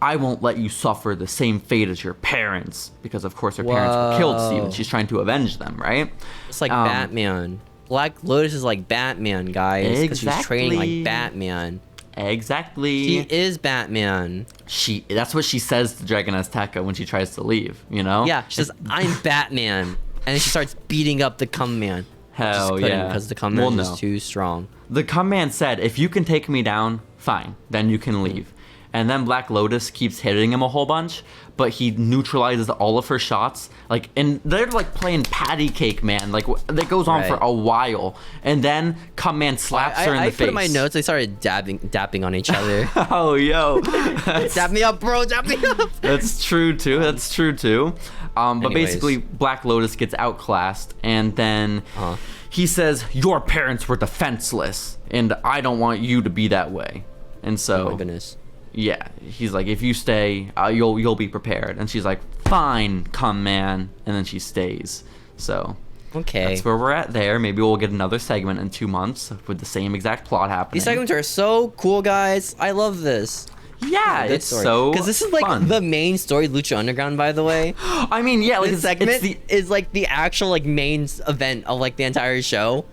"I won't let you suffer the same fate as your parents," because of course her parents were killed, Steven. She's trying to avenge them, right? It's like Batman. Black Lotus is like Batman, guys, because she's training like Batman. Exactly. She is Batman. That's what she says to Dragon Azteca when she tries to leave, you know? Yeah, she says, "I'm Batman," and then she starts beating up the Cum Man. Hell yeah. Because the Cum Man is too strong. The Cum Man said, "If you can take me down, fine, then you can leave." And then Black Lotus keeps hitting him a whole bunch, but he neutralizes all of her shots. Like, and they're like playing patty cake, man. Like, that goes on for a while. And then Cum Man slaps her in the face. I put in my notes, they started dapping on each other. Oh, yo. Dap me up, bro. Dap me up. That's true, too. But basically, Black Lotus gets outclassed. And then he says, "Your parents were defenseless, and I don't want you to be that way." And so... Oh, my goodness. Yeah, he's like, "If you stay, you'll be prepared." And she's like, "Fine, Cum Man," and then she stays. So that's where we're at there. Maybe we'll get another segment in 2 months with the same exact plot happening. These segments are so cool, guys. I love this. Yeah, it's so because this is like fun. The main story, Lucha Underground, by the way. I mean, yeah, like this segment is like the actual like main event of like the entire show,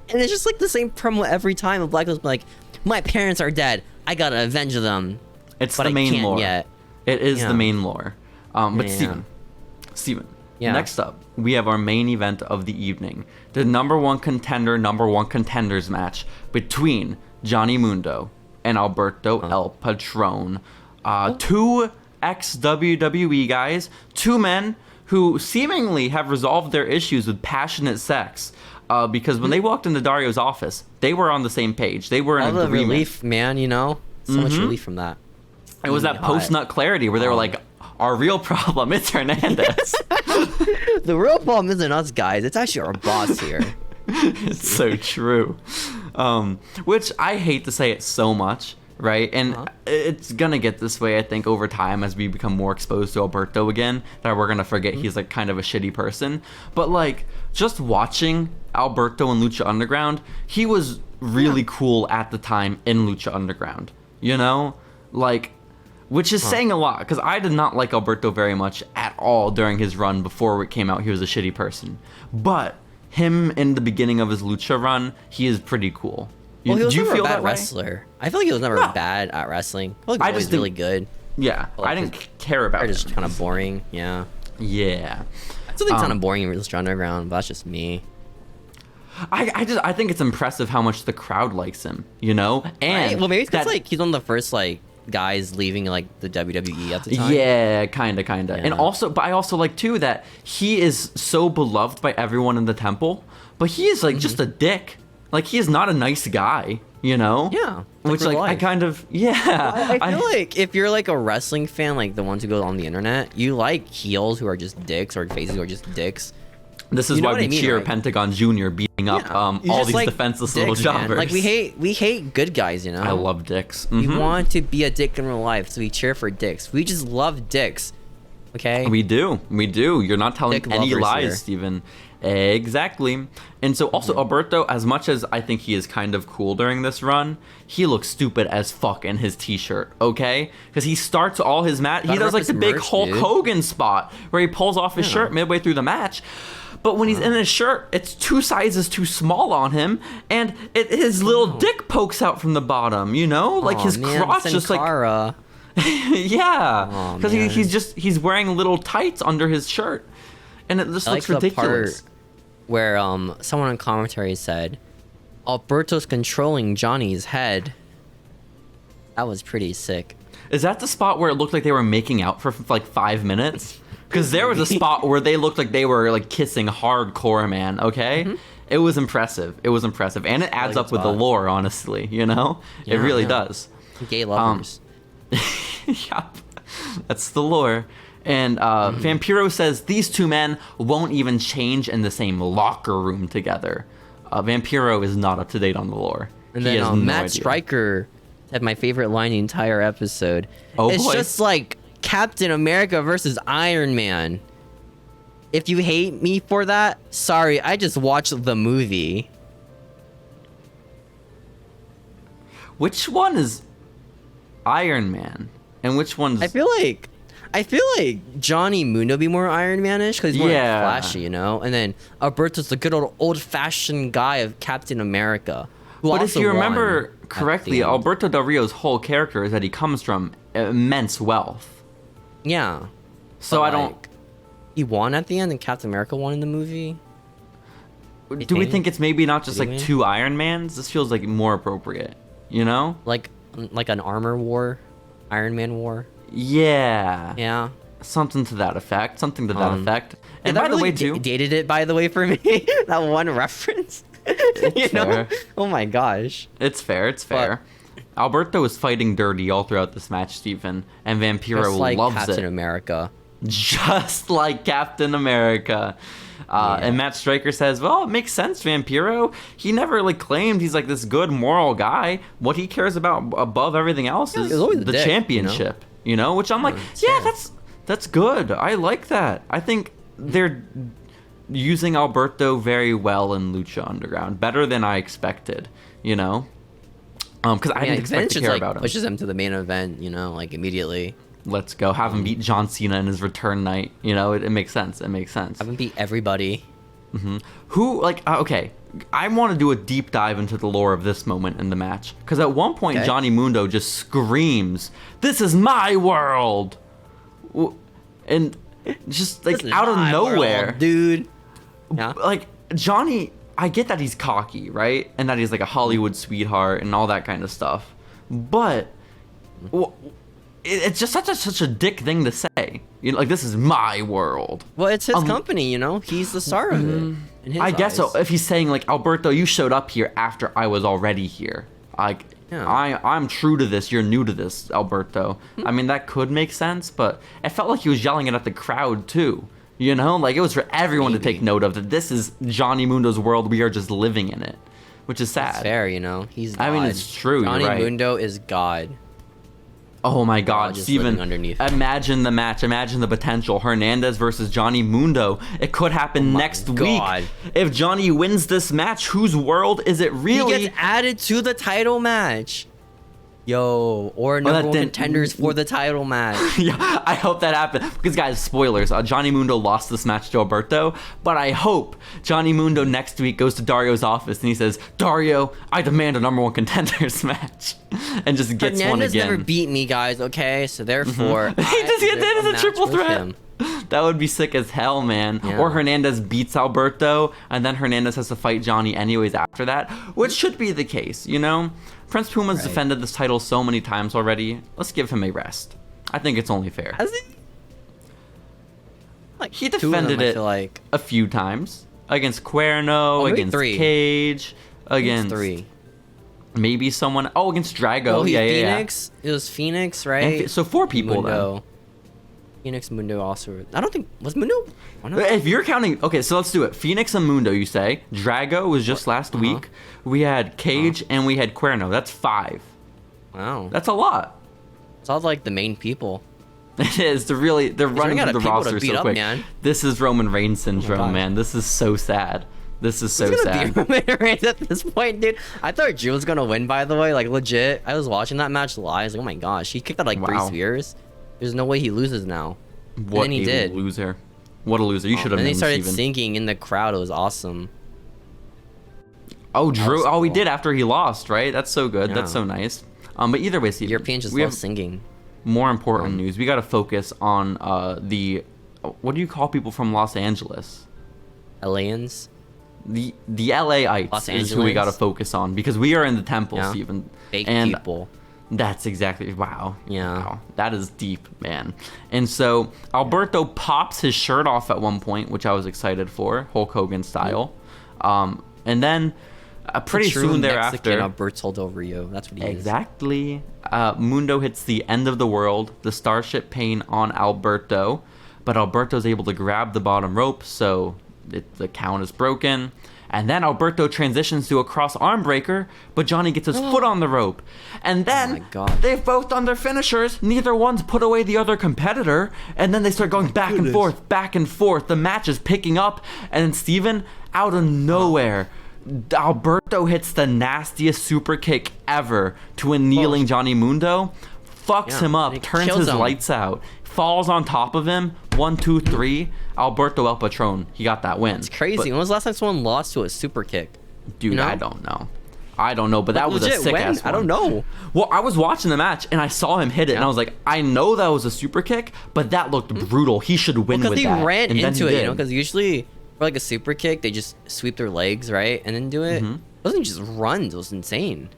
and it's just like the same promo every time. And Black Lotus like, "My parents are dead. I gotta avenge them." It's the main lore. It is the main lore. But Steven, next up, we have our main event of the evening. The number one contenders match between Johhny Mundo and Alberto El Patron. Two ex-WWE guys, two men who seemingly have resolved their issues with passionate sex. Because when they walked into Dario's office, they were on the same page. They were in agreement. Relief, man, you know? So much relief from that. It was that post-nut clarity where they were like, "Our real problem is Hernandez." The real problem isn't us, guys. It's actually our boss here. It's so true. Which I hate to say it so much, right? And it's gonna get this way, I think, over time as we become more exposed to Alberto again, that we're gonna forget he's like kind of a shitty person. But like, just watching Alberto in Lucha Underground, he was really cool at the time in Lucha Underground. You know? Like... Which is saying a lot, because I did not like Alberto very much at all during his run before it came out he was a shitty person. But him in the beginning of his Lucha run, he is pretty cool. He was never a bad wrestler. I feel like he was never bad at wrestling. I feel like he was really good. Yeah, I didn't care about it. Just kind of boring, yeah. Yeah. I still think it's kind of boring in Lucha Underground, but that's just me. I think it's impressive how much the crowd likes him, you know? And right? Well, maybe it's because like he's one of the first like guys leaving like the WWE at the time. Yeah, kinda. Yeah. And also, but I also like too that he is so beloved by everyone in the temple, but he is like just a dick. Like he is not a nice guy, you know? Yeah. Which like I kind of I feel like if you're like a wrestling fan, like the ones who go on the internet, you like heels who are just dicks or faces who are just dicks. This is why we cheer right? Pentagon Jr. beating up all these like defenseless dicks, little jobbers. Like we hate good guys, you know. I love dicks. We want to be a dick in real life, so we cheer for dicks. We just love dicks. Okay. We do. You're not telling Dick any lies, here. Steven. Exactly. And so also Alberto, as much as I think he is kind of cool during this run, he looks stupid as fuck in his t-shirt, okay? Because he starts all his match. He does like the big Hulk Hogan spot where he pulls off his shirt midway through the match. But when he's in his shirt, it's 2 sizes too small on him, and his little dick pokes out from the bottom, you know? Like his crotch just like... yeah, because he's wearing little tights under his shirt, and it just looks ridiculous. The part where someone on commentary said Alberto's controlling Johhny's head. That was pretty sick. Is that the spot where it looked like they were making out for like 5 minutes? Because there was a spot where they looked like they were like kissing hardcore, man. Okay, it was impressive. And it adds up with the lore, honestly. You know, it really does. Gay lovers. Yep, that's the lore. And Vampiro says these 2 men won't even change in the same locker room together. Vampiro is not up to date on the lore. And then Matt Stryker had my favorite line the entire episode. It's just like Captain America versus Iron Man. If you hate me for that, sorry, I just watched the movie. Which one is Iron Man? And which one's... I feel like Johhny Mundo be more Iron Man-ish because he's more flashy, you know? And then Alberto's the good old-fashioned guy of Captain America. But if you remember correctly, Alberto Del Rio's whole character is that he comes from immense wealth. Yeah. So I don't... He won at the end and Captain America won in the movie? Do we think it's maybe not just like 2 Iron Mans? This feels like more appropriate, you know? Like an armor war? Iron Man war? Yeah. Something to that effect. And by the way, too... dated it, by the way, for me. That one reference. You know? Oh my gosh. It's fair. Alberto is fighting dirty all throughout this match, Stephen, and Vampiro loves Captain America. Just like Captain America. And Matt Stryker says, well, it makes sense, Vampiro. He never like claimed he's like this good moral guy. What he cares about above everything else is the championship, you know? Which I'm like, that's good. I like that. I think they're using Alberto very well in Lucha Underground, better than I expected, you know? Because I didn't expect to care about him. Pushes him to the main event, you know, like immediately. Let's go. Have him beat John Cena in his return night. You know, it makes sense. Have him beat everybody. Who, like, okay, I want to do a deep dive into the lore of this moment in the match. Because at one point, Johhny Mundo just screams, "This is my world!" And just, like, out of nowhere. World, dude. Yeah. Like, Johhny, I get that he's cocky, right? And that he's, like, a Hollywood sweetheart and all that kind of stuff. But... it's just such a dick thing to say. You know, like, this is my world. Well, it's his company, you know? He's the star of it. In his I guess so. If he's saying, like, Alberto, you showed up here after I was already here. Like, I'm true to this. You're new to this, Alberto. I mean, that could make sense, but it felt like he was yelling it at the crowd, too. You know? Like, it was for everyone to take note of that this is Johhny Mundo's world. We are just living in it, which is sad. It's fair, you know? He's God. I mean, it's true. Johhny Mundo is God. Oh my God, Steven, imagine the match, imagine the potential. Hernandez versus Johhny Mundo. It could happen next week. If Johhny wins this match, whose world is it really? He gets added to the title match. Yo, or number one contenders for the title match. Yeah, I hope that happens. Because, guys, spoilers. Johhny Mundo lost this match to Alberto. But I hope Johhny Mundo next week goes to Dario's office and he says, "Dario, I demand a number one contenders match." And just gets one again. Never beat me, guys, okay? So, therefore, he did it as a triple threat. That would be sick as hell, man. Yeah. Or Hernandez beats Alberto, and then Hernandez has to fight Johhny anyways after that, which should be the case, you know? Prince Puma's defended this title so many times already. Let's give him a rest. I think it's only fair. Has he? Like he defended it like a few times. Against Cuerno, against Cage, against... Maybe someone... Oh, against Drago. Well, Phoenix. It was Phoenix, right? So 4 people, Mundo. then. Phoenix, Mundo also... I don't think... Was Mundo? If you're counting... Okay, so let's do it. Phoenix and Mundo, you say. Drago was just last week. We had Cage and we had Cuerno. That's 5. Wow. That's a lot. It's all like the main people. It is. They're running through the roster so quick. Man. This is Roman Reigns syndrome, man. This is so sad. This is so sad. Roman Reigns at this point, dude. I thought Drew was gonna win, by the way. Like, legit. I was watching that match live. I was like, oh my gosh. He kicked out like 3 spears. There's no way he loses now. What and then he did. Loser. What a loser. You should have known. And he started singing in the crowd. It was awesome. Oh, Drew. Oh, he did after he lost, right? That's so good. Yeah. That's so nice. But either way, Steven, Europeans just love singing. More important news. We got to focus on the... What do you call people from Los Angeles? LAians? The LAites is who we got to focus on, because we are in the temple, Steven. Fake people. That's exactly... Wow. Yeah. Wow. That is deep, man. And so, Alberto pops his shirt off at one point, which I was excited for, Hulk Hogan style. And then... pretty soon thereafter, Mexican Alberto Del Rio. That's what he is. Exactly. Mundo hits the end of the world, the Starship Pain on Alberto, but Alberto's able to grab the bottom rope, so the count is broken. And then Alberto transitions to a cross arm breaker, but Johhny gets his foot on the rope. And then they've both done their finishers. Neither one's put away the other competitor. And then they start going back and forth, back and forth. The match is picking up. And then Steven, out of nowhere, Alberto hits the nastiest super kick ever to a kneeling Johhny Mundo, fucks him up, turns his lights out, falls on top of him. 1, 2, 3. Alberto El Patron. He got that win. It's crazy. When was the last time someone lost to a super kick? Dude, you know? I don't know, but that was a sick ass one. I don't know. Well, I was watching the match and I saw him hit it, and I was like, I know that was a super kick, but that looked brutal. He should win with that. Because he ran into it, you know, because usually for like a super kick, they just sweep their legs, right? And then do it. It wasn't just runs. It was insane.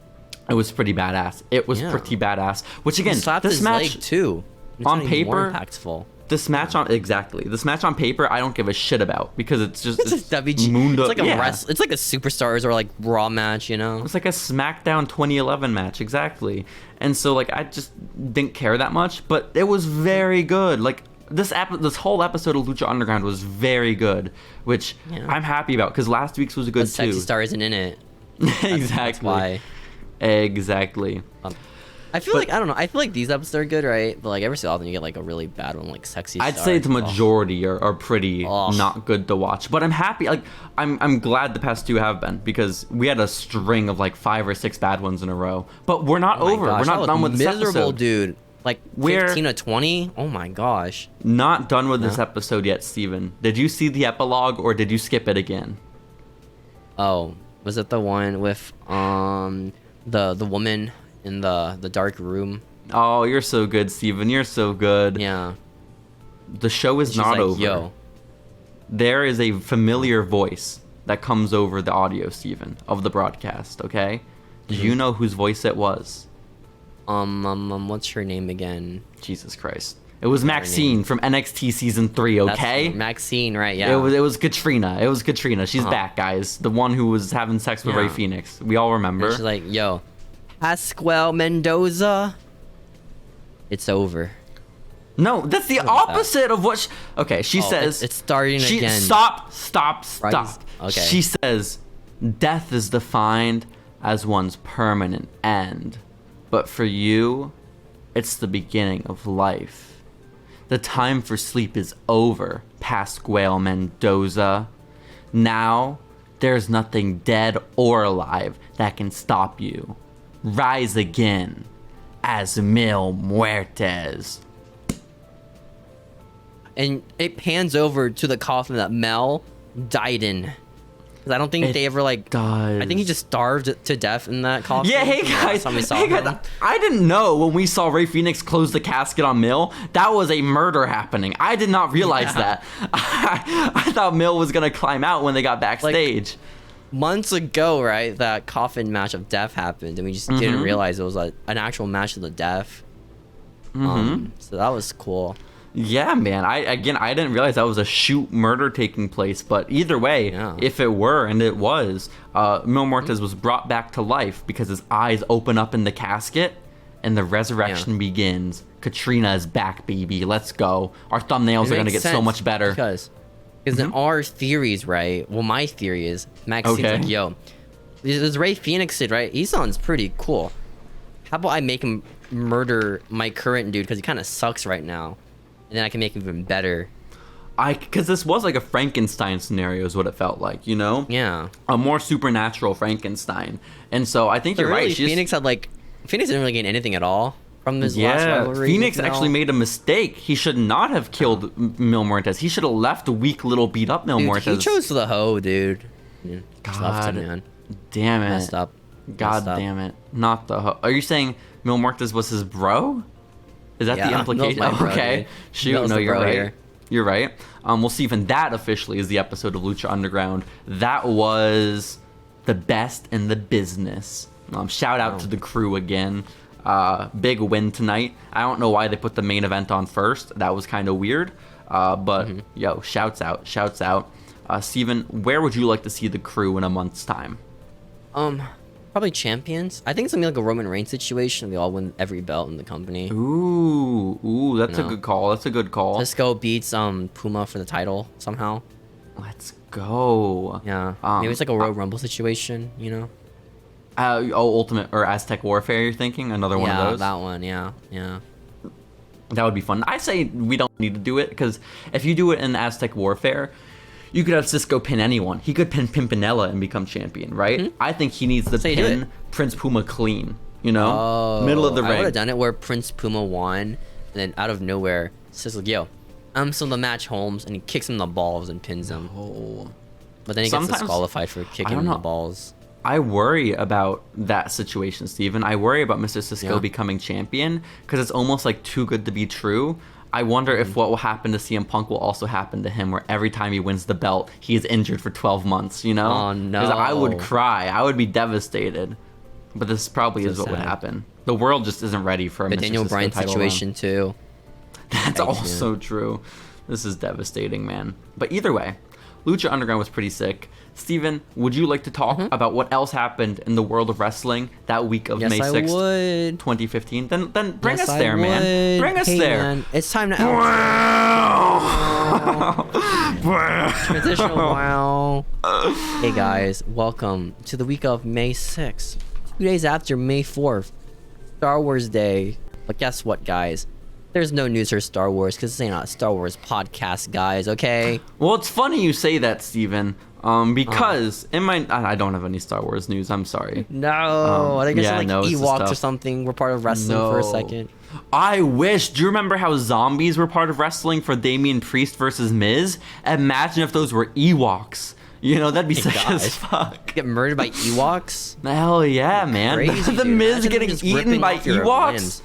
It was pretty badass. It was pretty badass. Which again, this match leg too. On paper, impactful. This match on paper, I don't give a shit about, because it's just WG. Mundo. It's like a it's like a Superstars or like Raw match, you know. It's like a SmackDown 2011 match, exactly. And so like I just didn't care that much, but it was very good. Like this whole episode of Lucha Underground was very good, which I'm happy about, because last week's was good too. Sexy Star isn't in it. Exactly. That's why. Exactly. I feel like these episodes are good, right? But like every so often you get like a really bad one, like Sexy Star. I'd say the majority are pretty not good to watch. But I'm happy. Like I'm glad the past 2 have been, because we had a string of like 5 or 6 bad ones in a row. But we're not over. We're not done with this episode. Miserable, dude. Like 15 to 20. Oh my gosh. Not done with this episode yet, Steven. Did you see the epilogue, or did you skip it again? Oh, was it the one with the woman in the dark room? Oh, you're so good, Steven. You're so good. Yeah. The show is not over. Yo. There is a familiar voice that comes over the audio, Steven, of the broadcast, okay? Do you know whose voice it was? What's her name again? Jesus Christ. It was Maxine from NXT Season 3, okay? That's Maxine, right, yeah. It was Katrina. It was Katrina. She's back, guys. The one who was having sex with Rey Fenix. We all remember. And she's like, yo, Pascual Mendoza, it's over. No, that's the opposite of what... Okay, she says... It's starting again. Stop. Okay. She says, death is defined as one's permanent end. But for you, it's the beginning of life. The time for sleep is over, Pascual Mendoza. Now, there's nothing dead or alive that can stop you. Rise again as Mil Muertes. And it pans over to the coffin that Mel died in. Because I don't think they ever like. Does. I think he just starved to death in that coffin. Yeah, hey guys. I didn't know when we saw Rey Fenix close the casket on Mil, that was a murder happening. I did not realize that. I thought Mil was gonna climb out when they got backstage. Like, months ago, right, that coffin match of death happened, and we just didn't realize it was like an actual match of the death. So that was cool. Yeah, man. I didn't realize that was a shoot murder taking place, but either way, if it were, and it was, Mil Muertes was brought back to life because his eyes open up in the casket, and the resurrection begins. Katrina is back, baby. Let's go. Our thumbnails are gonna get so much better. Because in our theories, right? Well, my theory is Maxine's like, yo, this Rey Fenix did, right? He sounds pretty cool. How about I make him murder my current dude because he kind of sucks right now, and then I can make him even better. Because this was like a Frankenstein scenario is what it felt like, you know? Yeah. A more supernatural Frankenstein. And so I think you're really, right. Phoenix didn't really gain anything at all from this last rivalry. Phoenix actually made a mistake. He should not have killed Mil Muertes. He should have left the weak little beat up Mil Muertes. He chose the hoe, dude. God, left him, man. Damn it. Messed up. God damn it. Not the hoe. Are you saying Mil Muertes was his bro? Is that the implication? Okay. Dude. Shoot, no, you're right. Here. You're right. Well, Steven, that officially is the episode of Lucha Underground. That was the best in the business. Shout out to the crew again. Big win tonight. I don't know why they put the main event on first. That was kind of weird. But yo, shouts out. Steven, where would you like to see the crew in a month's time? Probably champions. I think something like a Roman Reigns situation. They all win every belt in the company. Ooh, that's a good call. Cisco beats Puma for the title somehow. Let's go. Yeah. Maybe it's like a Royal Rumble situation, you know? Ultimate or Aztec Warfare, you're thinking? Another one of those? Yeah, that one, yeah. That would be fun. I say we don't need to do it, because if you do it in Aztec Warfare, you could have Cisco pin anyone. He could pin Pimpinella and become champion, right? I think he needs to pin Prince Puma clean, you know? Middle of the ring. I would have done it where Prince Puma won, and then out of nowhere, Cisco's like, yo, I'm still the match Holmes, and he kicks him in the balls and pins him. But then he gets disqualified for kicking him in the balls. I worry about that situation, Steven. I worry about Mr. Cisco becoming champion, because it's almost like too good to be true. I wonder if what will happen to CM Punk will also happen to him, where every time he wins the belt, he is injured for 12 months, you know? Oh, no. Because I would cry. I would be devastated. But this probably is what would happen. The world just isn't ready for a Mr. Daniel Cisco Bryan title situation, run. too. That's also true. This is devastating, man. But either way, Lucha Underground was pretty sick. Steven, would you like to talk about what else happened in the world of wrestling that week of May 6th, 2015? Then bring us there, man. Bring us there. Man. It's time to transitional wow. Hey guys, welcome to the week of May 6th. 2 days after May 4th, Star Wars Day. But guess what, guys? There's no news for Star Wars because this ain't a Star Wars podcast, guys, okay? Well, it's funny you say that, Steven. Because I don't have any Star Wars news. I'm sorry. No, I think it's Ewoks or something. We're part of wrestling for a second. I wish. Do you remember how zombies were part of wrestling for Damian Priest versus Miz? Imagine if those were Ewoks. You know, that'd be sick as fuck. Get murdered by Ewoks? Hell yeah, man. Crazy, the Miz getting eaten by Ewoks?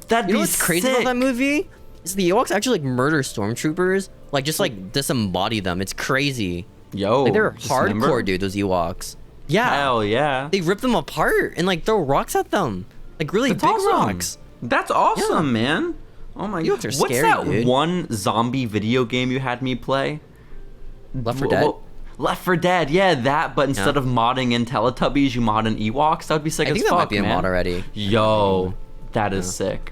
That'd be what's crazy about that movie? Is the Ewoks actually like murder stormtroopers? Like just like disembody them. It's crazy. Yo, like they're hardcore, dude, those Ewoks. Yeah. Hell yeah. They rip them apart and like throw rocks at them. Like really big rocks. That's awesome, man. Oh my god. What's that one zombie video game you had me play? Left 4 Dead? Left 4 Dead, yeah, that, but instead of modding in Teletubbies, you mod in Ewoks. That would be sick as fuck, man. I think that might be a mod already. Yo, that is sick.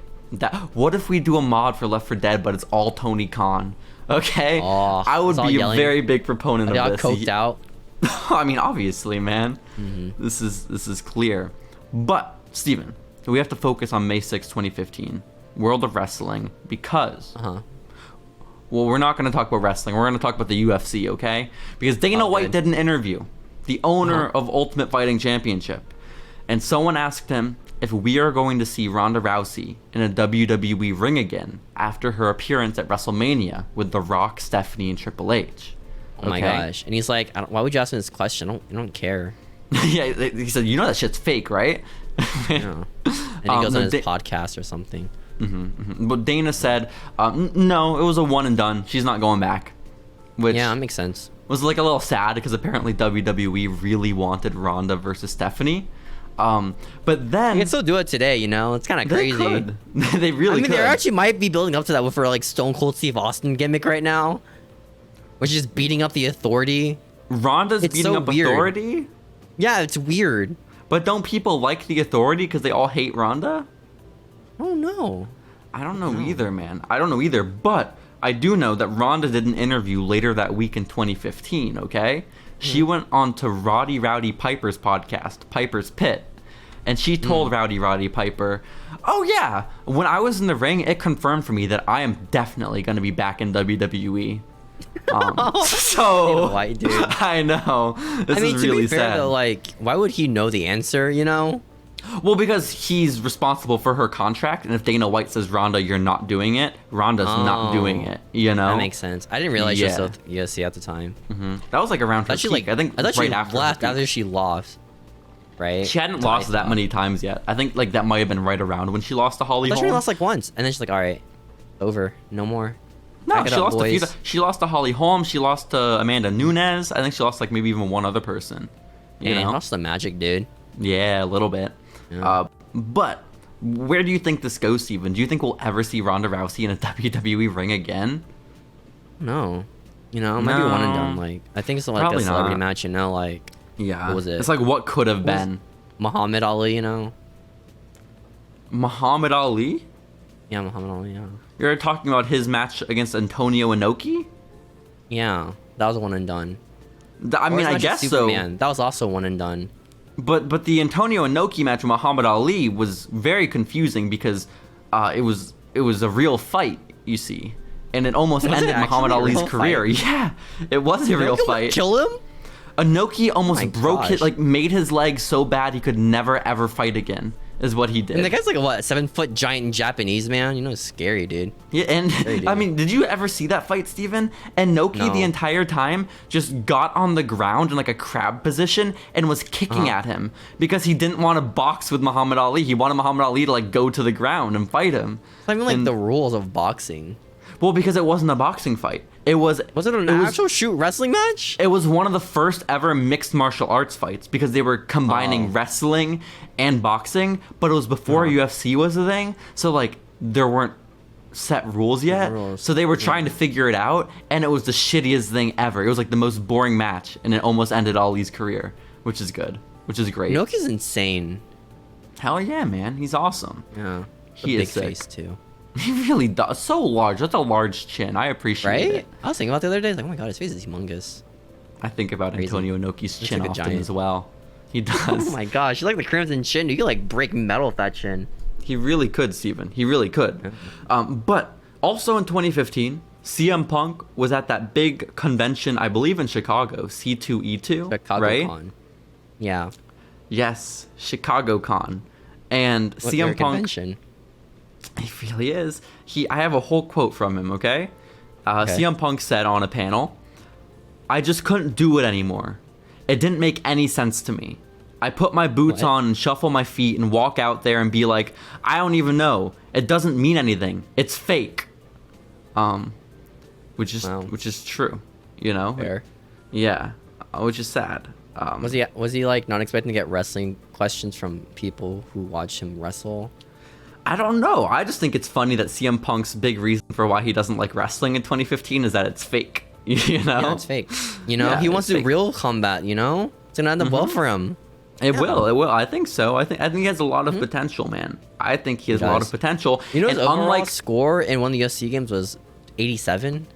What if we do a mod for Left 4 Dead, but it's all Tony Khan? Okay, I would be a very big proponent of this. Coked out. I mean, obviously, man. This is clear. But Steven, we have to focus on May 6, 2015, World of Wrestling, because well, we're not going to talk about wrestling. We're going to talk about the UFC, okay? Because Dana White did an interview, the owner of Ultimate Fighting Championship, and someone asked him if we are going to see Ronda Rousey in a WWE ring again after her appearance at WrestleMania with The Rock, Stephanie, and Triple H. Oh my gosh. And he's like, why would you ask me this question? I don't care. Yeah, he said, you know that shit's fake, right? Yeah. And he goes on his podcast or something. But Dana said, no, it was a one and done. She's not going back. Which that makes sense. Was like a little sad because apparently WWE really wanted Ronda versus Stephanie. But then... You can still do it today, you know? It's kind of crazy. They could. They really could. They actually might be building up to that with her like Stone Cold Steve Austin gimmick right now. Which is beating up the Authority. Ronda's beating up Authority? Yeah, it's weird. But don't people like the Authority because they all hate Ronda? I don't know. I don't know either, man. I don't know either. But I do know that Ronda did an interview later that week in 2015, okay? She went on to Rowdy Piper's podcast, Piper's Pit. And she told Rowdy Piper, oh yeah, when I was in the ring, it confirmed for me that I am definitely going to be back in WWE. So white dude. I know. This is really sad. Though, like, why would he know the answer, you know? Well, because he's responsible for her contract, and if Dana White says, Ronda, you're not doing it, Ronda's not doing it, you know? That makes sense. I didn't realize she was still with UFC at the time. That was like around her peak. I thought she left after she lost, right? She hadn't lost that many times yet. I think like that might have been right around when she lost to Holly Holm. She lost like once, and then she's like, all right, over, no more. No, she lost a few. She lost to Holly Holm. She lost to Amanda Nunes. I think she lost like maybe even one other person. You know? Lost the Magic, dude. Yeah, a little bit. Yeah. But where do you think this goes, Steven? Do you think we'll ever see Ronda Rousey in a WWE ring again? No. You know, it might be one and done. Like, I think it's like probably a celebrity match, you know, like... Yeah. What was it? It's like what could have been. Muhammad Ali, you know? Muhammad Ali? Yeah, Muhammad Ali, yeah. You're talking about his match against Antonio Inoki? Yeah, that was a one and done. I mean, I guess so. That was also one and done. But the Antonio Inoki match with Muhammad Ali was very confusing because it was a real fight, you see, and it almost ended Muhammad Ali's career. Yeah, it was a real fight. Kill him? Inoki almost broke it, like made his leg so bad he could never ever fight again. Is what he did. And the guy's like a 7-foot giant Japanese man. You know, it's scary, dude. Yeah, and I mean, did you ever see that fight, Steven? And Inoki the entire time just got on the ground in like a crab position and was kicking at him because he didn't want to box with Muhammad Ali. He wanted Muhammad Ali to like go to the ground and fight him. It's not even like the rules of boxing. Well, because it wasn't a boxing fight. Was it an actual shoot wrestling match? It was one of the first ever mixed martial arts fights because they were combining wrestling and boxing, but it was before UFC was a thing, so like there weren't set rules yet. So they were trying to figure it out, and it was the shittiest thing ever. It was like the most boring match, and it almost ended Ali's career, which is good, which is great. Inoki's insane. Hell yeah, man, he's awesome. Yeah, he is big sick. Face too. He really does. So large. That's a large chin. I appreciate it. I was thinking about the other day, like, oh my god, his face is humongous. I think about Antonio Inoki's chin like often as well. He does. Oh my gosh, you like the Crimson Chin. You could like break metal with that chin. He really could, Steven. He really could. But also in 2015, CM Punk was at that big convention, I believe in Chicago, C2E2, Chicago right? Con. Yeah. Yes, Chicago Con. And CM Punk... Convention. He really is. I have a whole quote from him, okay? CM Punk said on a panel, I just couldn't do it anymore. It didn't make any sense to me. I put my boots on and shuffle my feet and walk out there and be like, I don't even know. It doesn't mean anything. It's fake. Which is true, you know? Fair. Yeah, which is sad. Was he like not expecting to get wrestling questions from people who watch him wrestle? I don't know. I just think it's funny that CM Punk's big reason for why he doesn't like wrestling in 2015 is that it's fake. You know? Yeah, it's fake. You know, he wants to do real combat, you know? It's gonna end up well for him. It will. I think so. I think he has a lot of potential, man. I think he has a lot of potential. You know, his overall score in one of the UFC games was 87.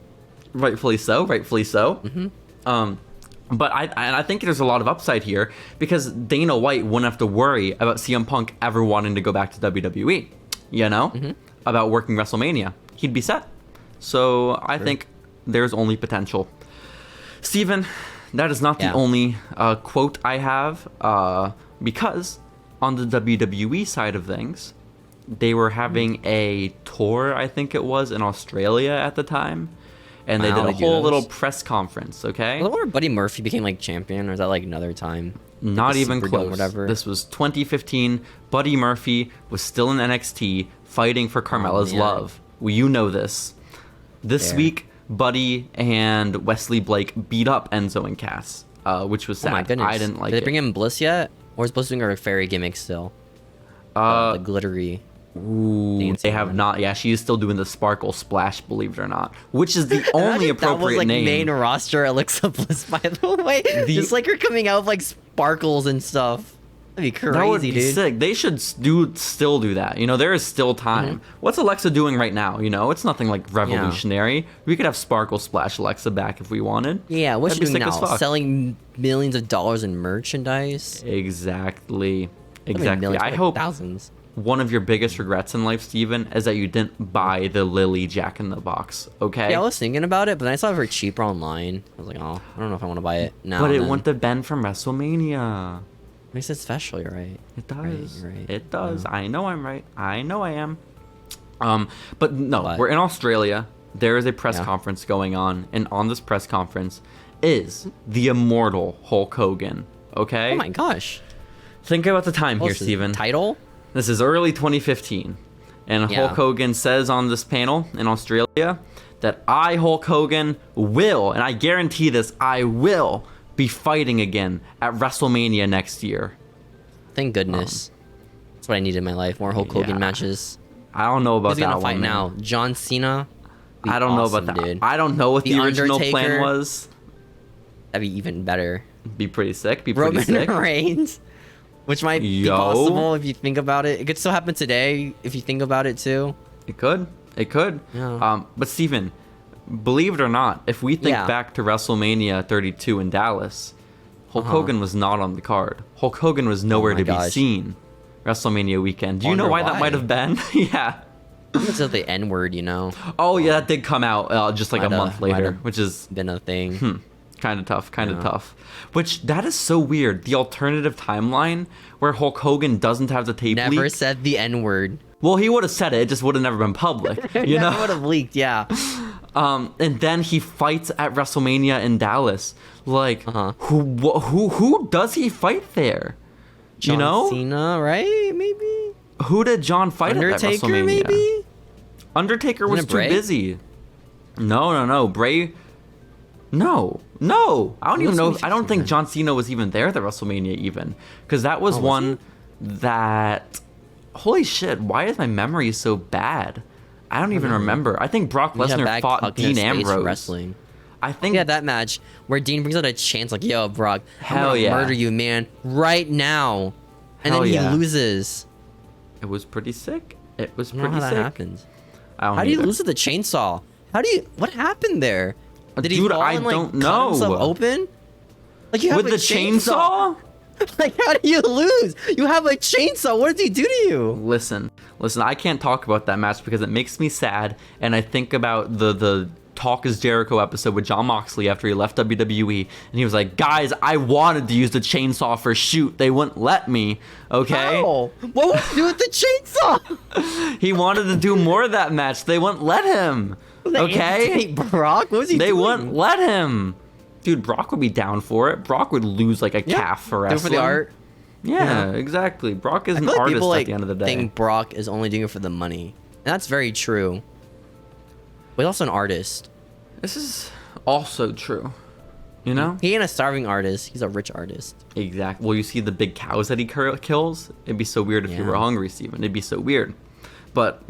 Rightfully so. But I think there's a lot of upside here because Dana White wouldn't have to worry about CM Punk ever wanting to go back to WWE, you know, about working WrestleMania. He'd be set. So I think there's only potential. Steven, that is not the only quote I have because on the WWE side of things, they were having a tour, I think it was, in Australia at the time. and they did a whole little press conference. Okay. Was that where Buddy Murphy became like champion, or is that like another time? Not like even close. Whatever. This was 2015. Buddy Murphy was still in NXT fighting for Carmella's love. Well, you know this. This week, Buddy and Wesley Blake beat up Enzo and Cass, which was sad. Oh my goodness. I didn't like it. Did they bring in Bliss yet? Or is Bliss doing her fairy gimmick still? The glittery. Ooh, they have not. Yeah, she is still doing the sparkle splash, believe it or not, which is the only appropriate that was like name. main roster Alexa Bliss, by the way. Just like her coming out with like sparkles and stuff. That'd be crazy, that would be dude. sick. They should still do that. You know, there is still time. What's Alexa doing right now? You know, it's nothing like revolutionary. Yeah. We could have Sparkle Splash Alexa back if we wanted. Yeah, what's she doing now? Selling millions of dollars in merchandise? Exactly. I hope thousands. One of your biggest regrets in life, Steven, is that you didn't buy the Lily Jack in the Box, okay? Yeah, I was thinking about it, but then I saw it for cheaper online. I was like, oh, I don't know if I want to buy it now. But it went to Ben from WrestleMania. Makes it special, you're right. It does. Right. It does. Yeah. I know I'm right. I know I am. But no, we're in Australia. There is a press conference going on, and on this press conference is the immortal Hulk Hogan, okay? Oh my gosh. Think about the time here, Steven. Title? This is early 2015, and Hulk Hogan says on this panel in Australia that I, Hulk Hogan, will, and I guarantee this, I will be fighting again at WrestleMania next year. Thank goodness. That's what I need in my life. More Hulk Hogan matches. I don't know about Who's that gonna fight now? John Cena? I don't know about that. Dude. I don't know what the original plan was. That'd be even better. Be pretty sick. Roman Reigns. Which might be possible if you think about it. It could still happen today if you think about it too. It could. Yeah. But Steven, believe it or not, if we think back to WrestleMania 32 in Dallas, Hulk Hogan was not on the card. Hulk Hogan was nowhere to be seen WrestleMania weekend. Do you know why that might have been? Yeah. It's the N-word, you know. Oh, yeah, that did come out just like a month later, which has been a thing. Kind of tough. Which, that is so weird. The alternative timeline where Hulk Hogan doesn't have the tape leak. Never said the N-word. Well, he would have said it. It just would have never been public. You know? It would have leaked, yeah. And then he fights at WrestleMania in Dallas. Like, who does he fight there? John Cena, right? Maybe? Who did John fight at WrestleMania? Undertaker, maybe? Undertaker was too busy. No. Bray... No. I don't even know. I don't think John Cena was even there at the WrestleMania even. Because that was one that... Holy shit, why is my memory so bad? I don't even remember. I think Brock Lesnar fought Dean Ambrose. Wrestling. I think... Yeah, that match where Dean brings out a chance like, yo, Brock, I'm gonna murder you, man, right now. And then he loses. It was pretty sick. I don't know how that happens. How do you lose with the chainsaw? What happened there? Did he fall and, don't know. Cut himself open? Like you have with the chainsaw? Like how do you lose? You have a chainsaw. What did he do to you? Listen. I can't talk about that match because it makes me sad, and I think about the Talk is Jericho episode with Jon Moxley after he left WWE, and he was like, guys, I wanted to use the chainsaw for shoot. They wouldn't let me. Okay. How? What would you do with the chainsaw? He wanted to do more of that match. They wouldn't let him. Okay, Brock, what was he doing? They wouldn't let him. Dude, Brock would be down for it. Brock would lose like a calf for wrestling. Do it for the art. Yeah, exactly. Brock is an artist people, at the end of the day. I think Brock is only doing it for the money. And that's very true. But he's also an artist. This is also true. You know? He ain't a starving artist. He's a rich artist. Exactly. Well, you see the big cows that he kills? It'd be so weird if you were hungry, Steven. It'd be so weird. But...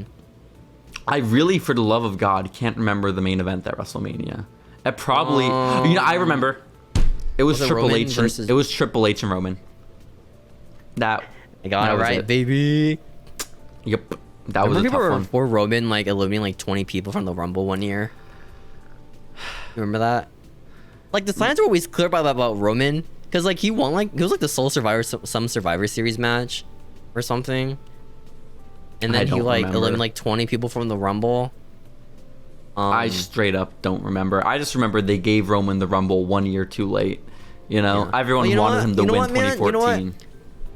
I really, for the love of God, can't remember the main event at WrestleMania. It probably, I remember. It was Triple H. It was Triple H and Roman. I got it right, baby. Yep, that was a tough one. Before Roman eliminating 20 people from the Rumble one year. You remember that? Like the signs were always clear about Roman because he won he was the sole survivor some Survivor Series match or something. And then he eliminated 20 people from the Rumble. I straight up don't remember. I just remember they gave Roman the Rumble 1 year too late. You know, everyone wanted him to win 2014. You know what?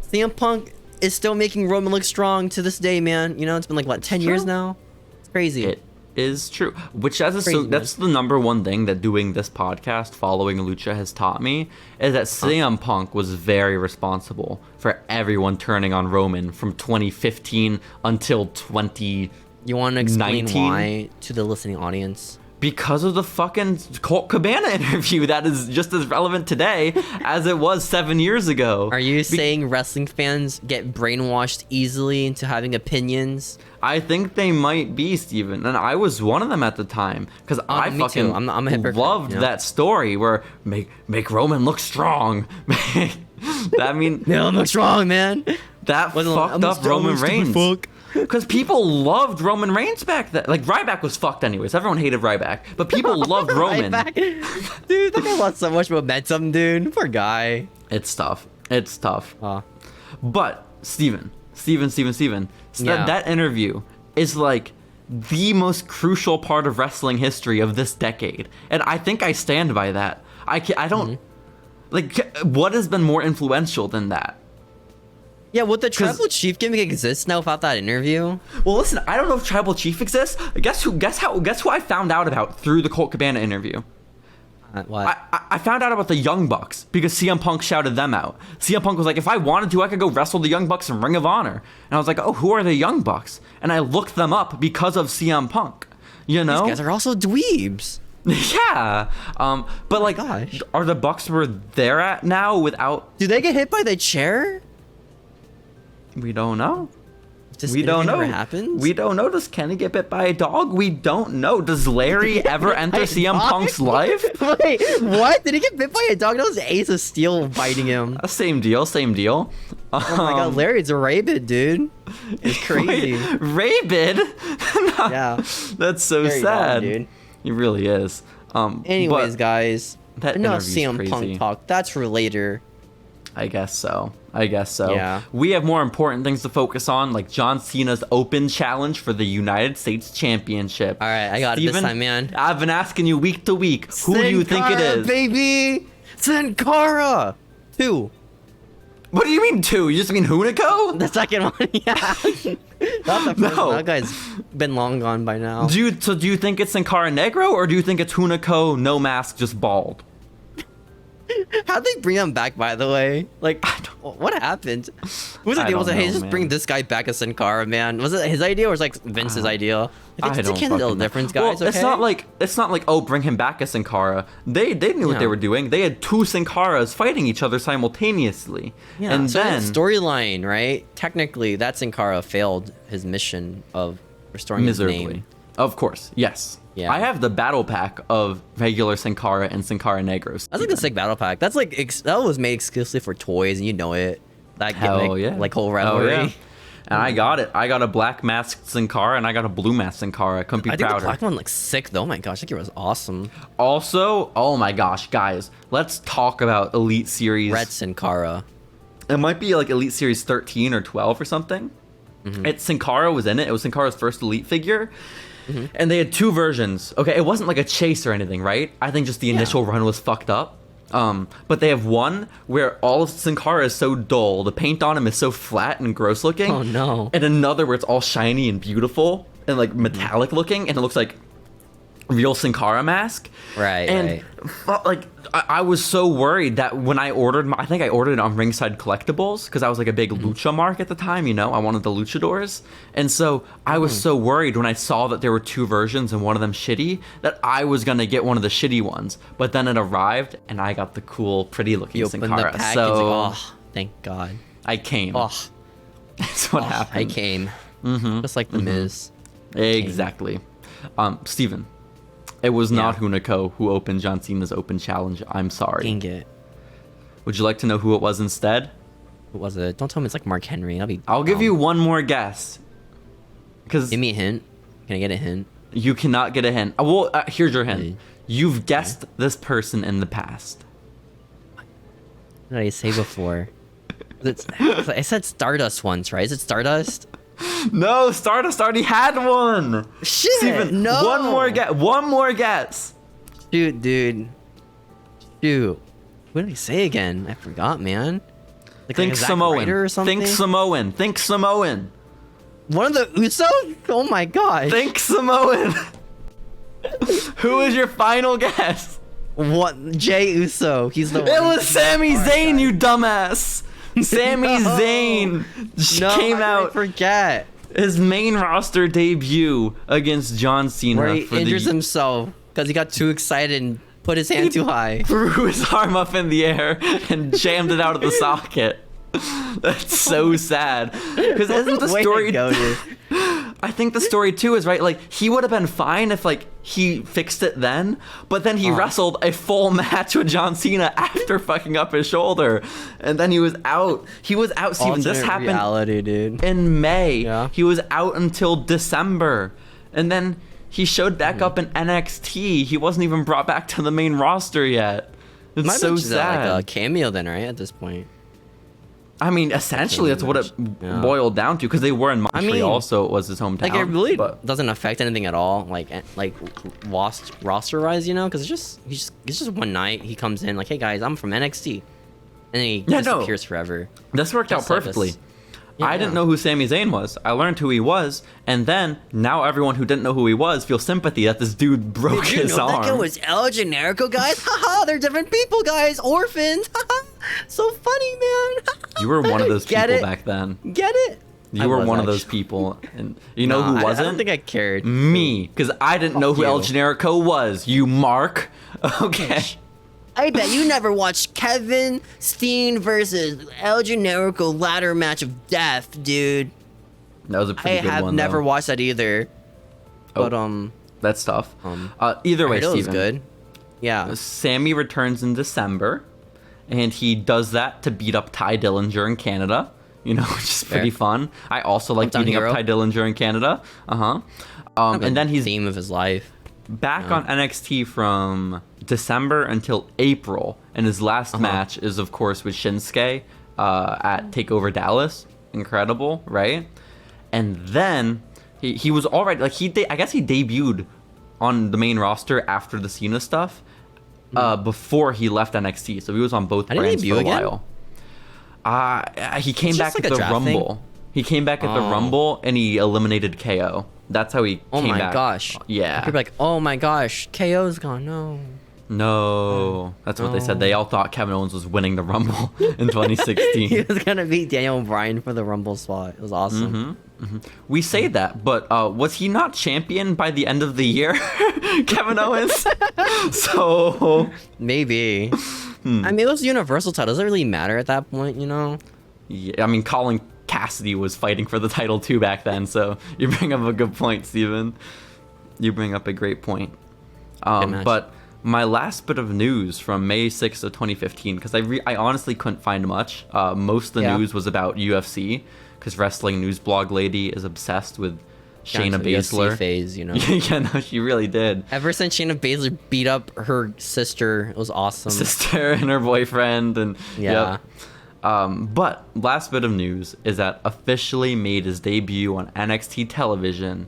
CM Punk is still making Roman look strong to this day, man. You know, it's been 10 years now. It's crazy. is true. Which that's the number one thing that doing this podcast, Following Lucha, has taught me, is that CM Punk was very responsible for everyone turning on Roman from 2015 until 2019. You want to explain why to the listening audience? Because of the fucking Colt Cabana interview that is just as relevant today as it was 7 years ago. Are you saying wrestling fans get brainwashed easily into having opinions? I think they might be, Steven. And I was one of them at the time. Because I fucking I'm a hypocrite, loved that story where make Roman look strong. That mean... No, look strong, man. That fucked up Roman Reigns. Because people loved Roman Reigns back then. Like, Ryback was fucked anyways. Everyone hated Ryback. But people loved Roman. Dude, that guy lost so much momentum, dude. Poor guy. It's tough. But, Steven. That interview is, like, the most crucial part of wrestling history of this decade. And I think I stand by that. I don't... Like, what has been more influential than that? Yeah, would the Tribal Chief gimmick exist now without that interview? Well, listen, I don't know if Tribal Chief exists. Guess who I found out about through the Colt Cabana interview? What? I found out about the Young Bucks because CM Punk shouted them out. CM Punk was like, if I wanted to, I could go wrestle the Young Bucks in Ring of Honor. And I was like, oh, who are the Young Bucks? And I looked them up because of CM Punk. You know? These guys are also dweebs. Yeah. But like, are the Bucks where they're at now without... Do they get hit by the chair? We don't know. We don't know. Happens? We don't know. Does Kenny get bit by a dog? We don't know. Does Larry ever enter CM Punk's life? Wait, what? Did he get bit by a dog? That was Ace of Steel biting him. Same deal. Oh my god, Larry's a rabid, dude. It's crazy. Wait, rabid? Yeah. That's so Very sad. dumb, dude. He really is. Anyways, guys. That enough CM CM Punk talk. That's for later. I guess so. Yeah. We have more important things to focus on, like John Cena's open challenge for the United States Championship. All right, I got it this time, man. I've been asking you week to week. Who do you think it is? Baby! Sin-Cara! 2. What do you mean 2? You just mean Hunico? The second one, yeah. Not the first one. That guy's been long gone by now. Do you think it's Sin-Cara Negro, or do you think it's Hunico, no mask, just bald? How'd they bring him back, by the way? Like, what happened? Whose idea was it? Hey, just bring this guy back as Sin-Cara, man. Was it his idea or was it like Vince's idea? I don't can't tell the difference, guys. Well, okay? it's not like oh, bring him back as Sin-Cara. They knew what they were doing. They had 2 Sin-Caras fighting each other simultaneously. Yeah, and so then storyline, right? Technically, that Sin-Cara failed his mission of restoring miserably. his name. Of course, yes. Yeah. I have the battle pack of regular Sin-Cara and Sin-Cara Negros. That's like a sick battle pack. That's like that was made exclusively for toys, and you know it. That gimmick, like whole rivalry. Yeah. And I got it. I got a black masked Sin-Cara and I got a blue masked Sin-Cara. I couldn't be prouder. I think the black one looks sick though. Oh my gosh, I think it was awesome. Also, oh my gosh, guys, let's talk about Elite Series. Red Sin-Cara. It might be like Elite Series 13 or 12 or something. Sin-Cara was in it. It was Sin-Cara's first Elite figure. And they had 2 versions. Okay, it wasn't like a chase or anything, right? I think just the initial run was fucked up. But they have one where all of Sin-Cara is so dull. The paint on him is so flat and gross looking. Oh no. And another where it's all shiny and beautiful and like metallic looking, and it looks like real Sin-Cara mask. Right. And like I was so worried that when I ordered I think I ordered it on Ringside Collectibles because I was like a big Lucha mark at the time, you know. I wanted the luchadors. And so I was so worried when I saw that there were 2 versions and one of them shitty that I was going to get one of the shitty ones. But then it arrived and I got the cool, pretty looking Sin-Cara. So like, oh, thank God. I came. Oh. That's what happened. I came. Just like the Miz. Exactly. Steven. It was not Hunico who opened John Cena's open challenge. I'm sorry. Dang it. Would you like to know who it was instead? What was it? Don't tell me it's like Mark Henry. I'll give you one more guess. Give me a hint. Can I get a hint? You cannot get a hint. Well, here's your hint. You've guessed this person in the past. What did I say before? I said Stardust once, right? Is it Stardust? No, Stardust already had one. Shit, Steven, no. One more guess. Shoot, dude. Shoot. What did I say again? I forgot, man. Think Samoan. Or something? Think Samoan. One of the Usos? Oh my god. Think Samoan. Who is your final guess? What? Jey Uso. He's the one. It was Sami Zayn, you dumbass. Sami Zayn came out. I forget. His main roster debut against John Cena. Where he injures himself because he got too excited and put his hand too high. Threw his arm up in the air and jammed it out of the socket. That's so sad. Because isn't the story... I think the story too is right. Like, he would have been fine if like he fixed it then, but then he wrestled a full match with John Cena after fucking up his shoulder, and then he was out. He was out. Steven, this happened reality, dude. In May. Yeah. He was out until December, and then he showed back up in NXT. He wasn't even brought back to the main roster yet. It's so sad. Like a cameo then, right? At this point. I mean, essentially, that's what it boiled down to, because they were in Montreal, so it was his hometown. Like, it really doesn't affect anything at all, like roster-wise, you know? Because it's just one night, he comes in, like, hey, guys, I'm from NXT. And then he disappears forever. This worked out perfectly. I didn't know who Sami Zayn was. I learned who he was, and then now everyone who didn't know who he was feels sympathy that this dude broke his arm. That guy was El Generico, guys? Haha, they're different people, guys. Orphans. So funny, man. You were one of those people back then. Get it? You were one of those people, and you know who wasn't? I don't think I cared. Me, because I didn't know who El Generico was. You mark. Okay. I bet you never watched Kevin Steen versus El Generico ladder match of death, dude. That was a pretty good one, I have never watched that either. But that's tough. Either way, Steven. It was good. Yeah. Sammy returns in December, and he does that to beat up Ty Dillinger in Canada. You know, which is pretty fun. I also like beating up Ty Dillinger in Canada. And then he's theme of his life. Back on NXT from December until April, and his last match is, of course, with Shinsuke at TakeOver Dallas. Incredible, right? And then he was all right. Like I guess he debuted on the main roster after the Cena stuff before he left NXT. So he was on both brands for a while. He came back at the Rumble. He came back at the Rumble and he eliminated KO. That's how he came back. Oh my gosh. Yeah. People are like, oh my gosh, KO's gone. No. That's what they said. They all thought Kevin Owens was winning the Rumble in 2016. He was going to beat Daniel Bryan for the Rumble spot. It was awesome. We say that, but was he not champion by the end of the year, Kevin Owens? So maybe. I mean, it was Universal title. Does it really matter at that point, you know? Yeah, I mean, Colin Cassidy was fighting for the title too back then, so you bring up a good point, Steven. You bring up a great point. But my last bit of news from May 6th of 2015, because I honestly couldn't find much. Most of the news was about UFC, because Wrestling News Blog Lady is obsessed with Shayna Baszler. UFC phase, you know. Yeah, no, she really did. Ever since Shayna Baszler beat up her sister, it was awesome. Sister and her boyfriend, and Yep. But last bit of news is that officially made his debut on NXT television.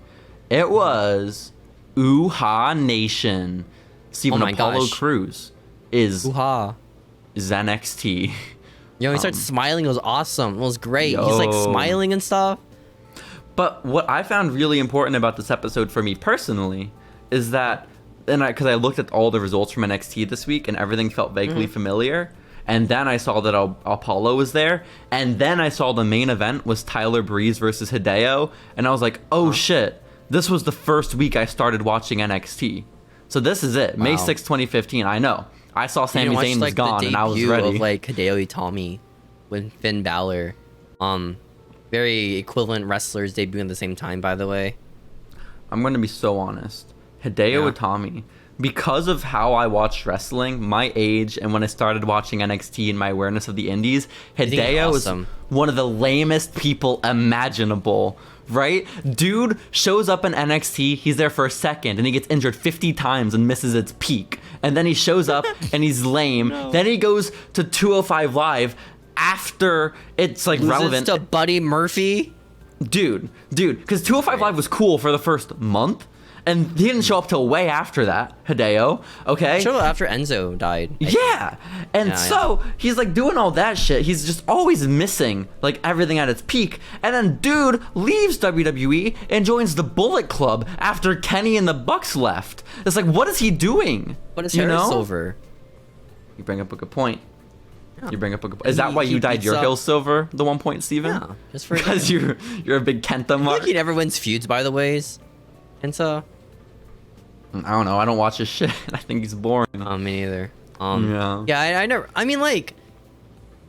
It was Uhaa Nation. Steven, Apollo Crews is NXT. Yo, he started smiling. It was awesome. It was great. He's like smiling and stuff. But what I found really important about this episode for me personally is that, because I looked at all the results from NXT this week and everything felt vaguely familiar. And then I saw that Apollo was there. And then I saw the main event was Tyler Breeze versus Hideo. And I was like, oh shit, this was the first week I started watching NXT. So this is it. May 6, 2015. I know. I saw Sami Zayn was gone and I was ready. Of like Hideo Itami with Finn Balor. Very equivalent wrestlers debuting at the same time, by the way. I'm going to be so honest. Hideo Itami, because of how I watched wrestling, my age, and when I started watching NXT and my awareness of the indies, Hideo was one of the lamest people imaginable, right? Dude shows up in NXT, he's there for a second, and he gets injured 50 times and misses its peak. And then he shows up, and he's lame. Then he goes to 205 Live after it's, like, relevant. To Buddy Murphy? Dude, because 205 Live was cool for the first month. And he didn't show up till way after that, Hideo, okay? Showed up after Enzo died. Yeah. And he's like doing all that shit. He's just always missing like everything at its peak. And then dude leaves WWE and joins the Bullet Club after Kenny and the Bucks left. It's like, what is he doing? But his hair is silver. You bring up a good point. You bring up a good point. Is that why you dyed your hair silver the 1 point, Steven? Yeah, just for because you're a big Kenta mark. I think he never wins feuds, by the ways. Kenta. I don't know. I don't watch his shit. I think he's boring. Me neither. Yeah. I never. I mean, like,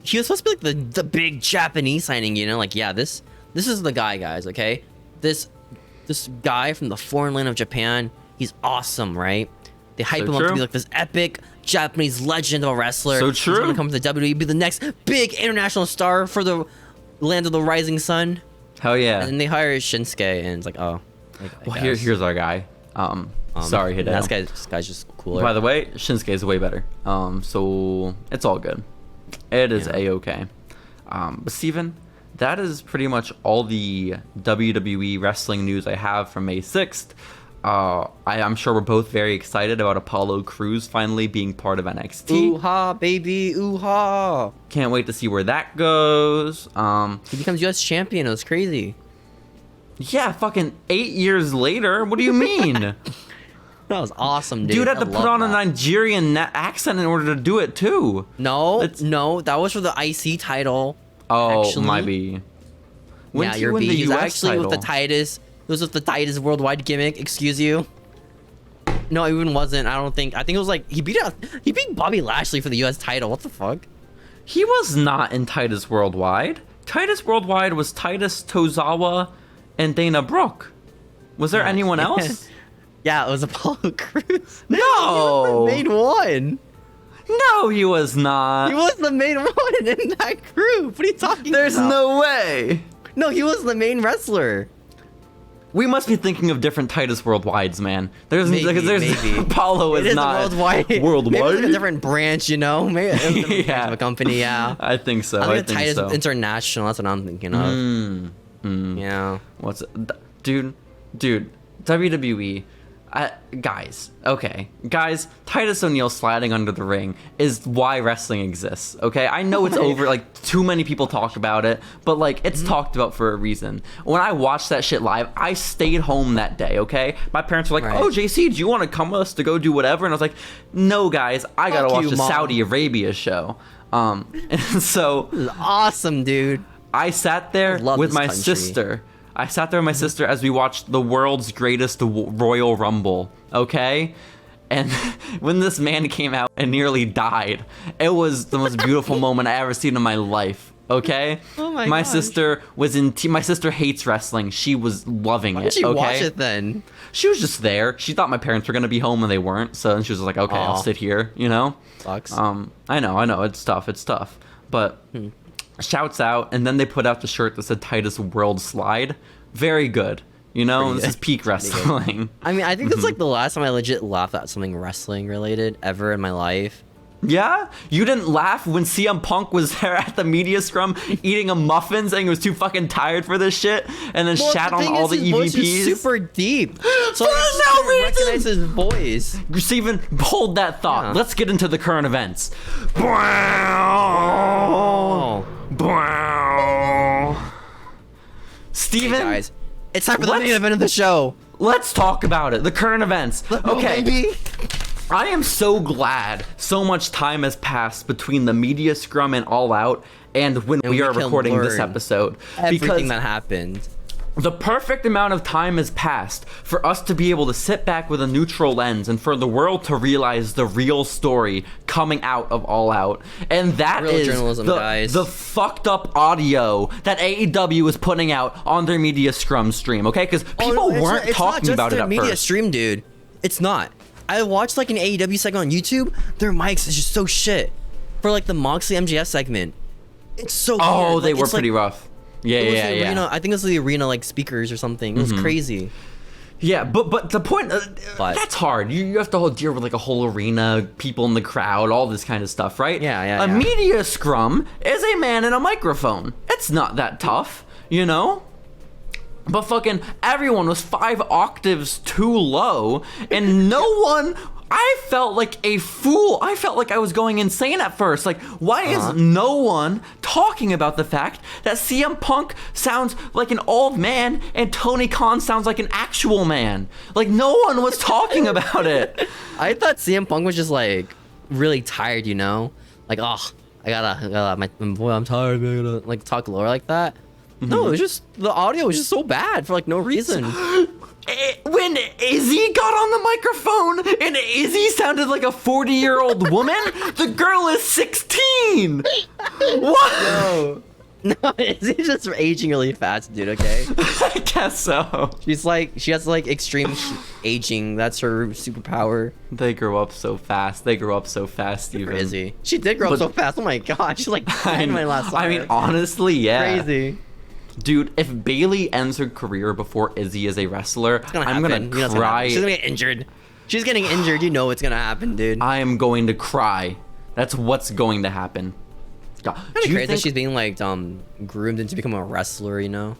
he was supposed to be like the big Japanese signing, you know? Like, yeah, this is the guy, guys. Okay, this guy from the foreign land of Japan. He's awesome, right? They hype him up to be like this epic Japanese legend of a wrestler. So true. He's gonna come to the WWE, be the next big international star for the land of the rising sun. Hell yeah. And then they hire Shinsuke, and it's like, oh. Well, here's our guy. Sorry, Hideo. This guy's just cooler. By the way, Shinsuke is way better. So it's all good. It is A-okay. But Steven, that is pretty much all the WWE wrestling news I have from May 6th. I'm sure we're both very excited about Apollo Crews finally being part of NXT. Ooh-ha, baby, ooh-ha. Can't wait to see where that goes. He becomes U.S. champion. It was crazy. Yeah, fucking 8 years later. What do you mean? That was awesome, dude. Dude had to put on a Nigerian accent in order to do it, too. No, that was for the IC title. Oh, actually. might be. Yeah, you're being. He's actually with the Titus. It was with the Titus Worldwide gimmick. Excuse you. No, it even wasn't. I think it was like he beat Bobby Lashley for the U.S. title. What the fuck? He was not in Titus Worldwide. Titus Worldwide was Titus Tozawa and Dana Brooke. Was there anyone else? Yeah, it was Apollo Crews. No, he was the main one. No, he was not. He was the main one in that group. What are you talking about? There's no way. No, he was the main wrestler. We must be thinking of different Titus Worldwides, man. Maybe. Apollo is not worldwide. Maybe it's like a different branch, you know? Maybe it's a different branch of a company, yeah. I think so. I think Titus International. That's what I'm thinking of. Yeah. What's it? Dude, WWE. Guys, Titus O'Neil sliding under the ring is why wrestling exists, okay? I know it's over, like, too many people talk about it, but, like, it's talked about for a reason. When I watched that shit live, I stayed home that day, okay? My parents were like, oh, JC, do you want to come with us to go do whatever? And I was like, no, guys, I gotta watch the Saudi Arabia show. And so... This is awesome, dude. I sat there with my sister. As we watched the world's greatest Royal Rumble, okay? And when this man came out and nearly died, it was the most beautiful moment I ever seen in my life, okay? Oh my gosh. Sister was in my sister hates wrestling. She was loving it, okay? Why did she watch it then? She was just there. She thought my parents were going to be home and they weren't, so she was like, okay, I'll sit here, you know? Sucks. I know. It's tough. But... Shouts out, and then they put out the shirt that said Titus World Slide. Very good. You know, this is peak wrestling. I mean, I think that's like the last time I legit laughed at something wrestling related ever in my life. Yeah? You didn't laugh when CM Punk was there at the media scrum eating a muffin saying he was too fucking tired for this shit and then shat on all the EVPs? Voice is super deep. So I recognize his voice. Steven, hold that thought. Yeah. Let's get into the current events. Steven, hey guys, it's time for the main event of the show. Let's talk about it. The current events. Okay. Baby. I am so glad so much time has passed between the media scrum and All Out and when we are recording this episode. Everything that happened. The perfect amount of time has passed for us to be able to sit back with a neutral lens and for the world to realize the real story coming out of All Out. And that is the fucked up audio that AEW is putting out on their media scrum stream, okay? Because people weren't talking about it at first. It's not just their media stream, dude. It's not. I watched like an AEW segment on YouTube. Their mics is just so shit. For like the Moxley MJF segment. It's so weird. They were pretty rough. Yeah. I think it was the arena like speakers or something. It was crazy. Yeah, but the point that's hard. You have to deal with like a whole arena, people in the crowd, all this kind of stuff, right? Yeah. A media scrum is a man and a microphone. It's not that tough, you know? but fucking everyone was 5 octaves too low, and no one. I felt like a fool. I felt like I was going insane at first. Like, why is no one talking about the fact that CM Punk sounds like an old man and Tony Khan sounds like an actual man? Like, no one was talking about it. I thought CM Punk was just like really tired, you know? Like, oh, I gotta, my boy, I'm tired. I gotta like talk lower like that. No, it was just the audio was just so bad for like no reason. When Izzy got on the microphone and Izzy sounded like a 40-year-old woman, the girl is 16. What? No, Izzy's just aging really fast, dude. Okay. I guess so. She has like extreme aging. That's her superpower. They grow up so fast. Steven. Izzy. She did grow up so fast. Oh my god. She's like 10 when I last saw her. I mean, honestly, yeah. Crazy. Dude, if Bailey ends her career before Izzy is a wrestler, I'm gonna cry. She's gonna get injured. She's getting injured. You know what's gonna happen, dude. I am going to cry. That's what's going to happen. God. It's crazy that she's being like groomed into becoming a wrestler, you know?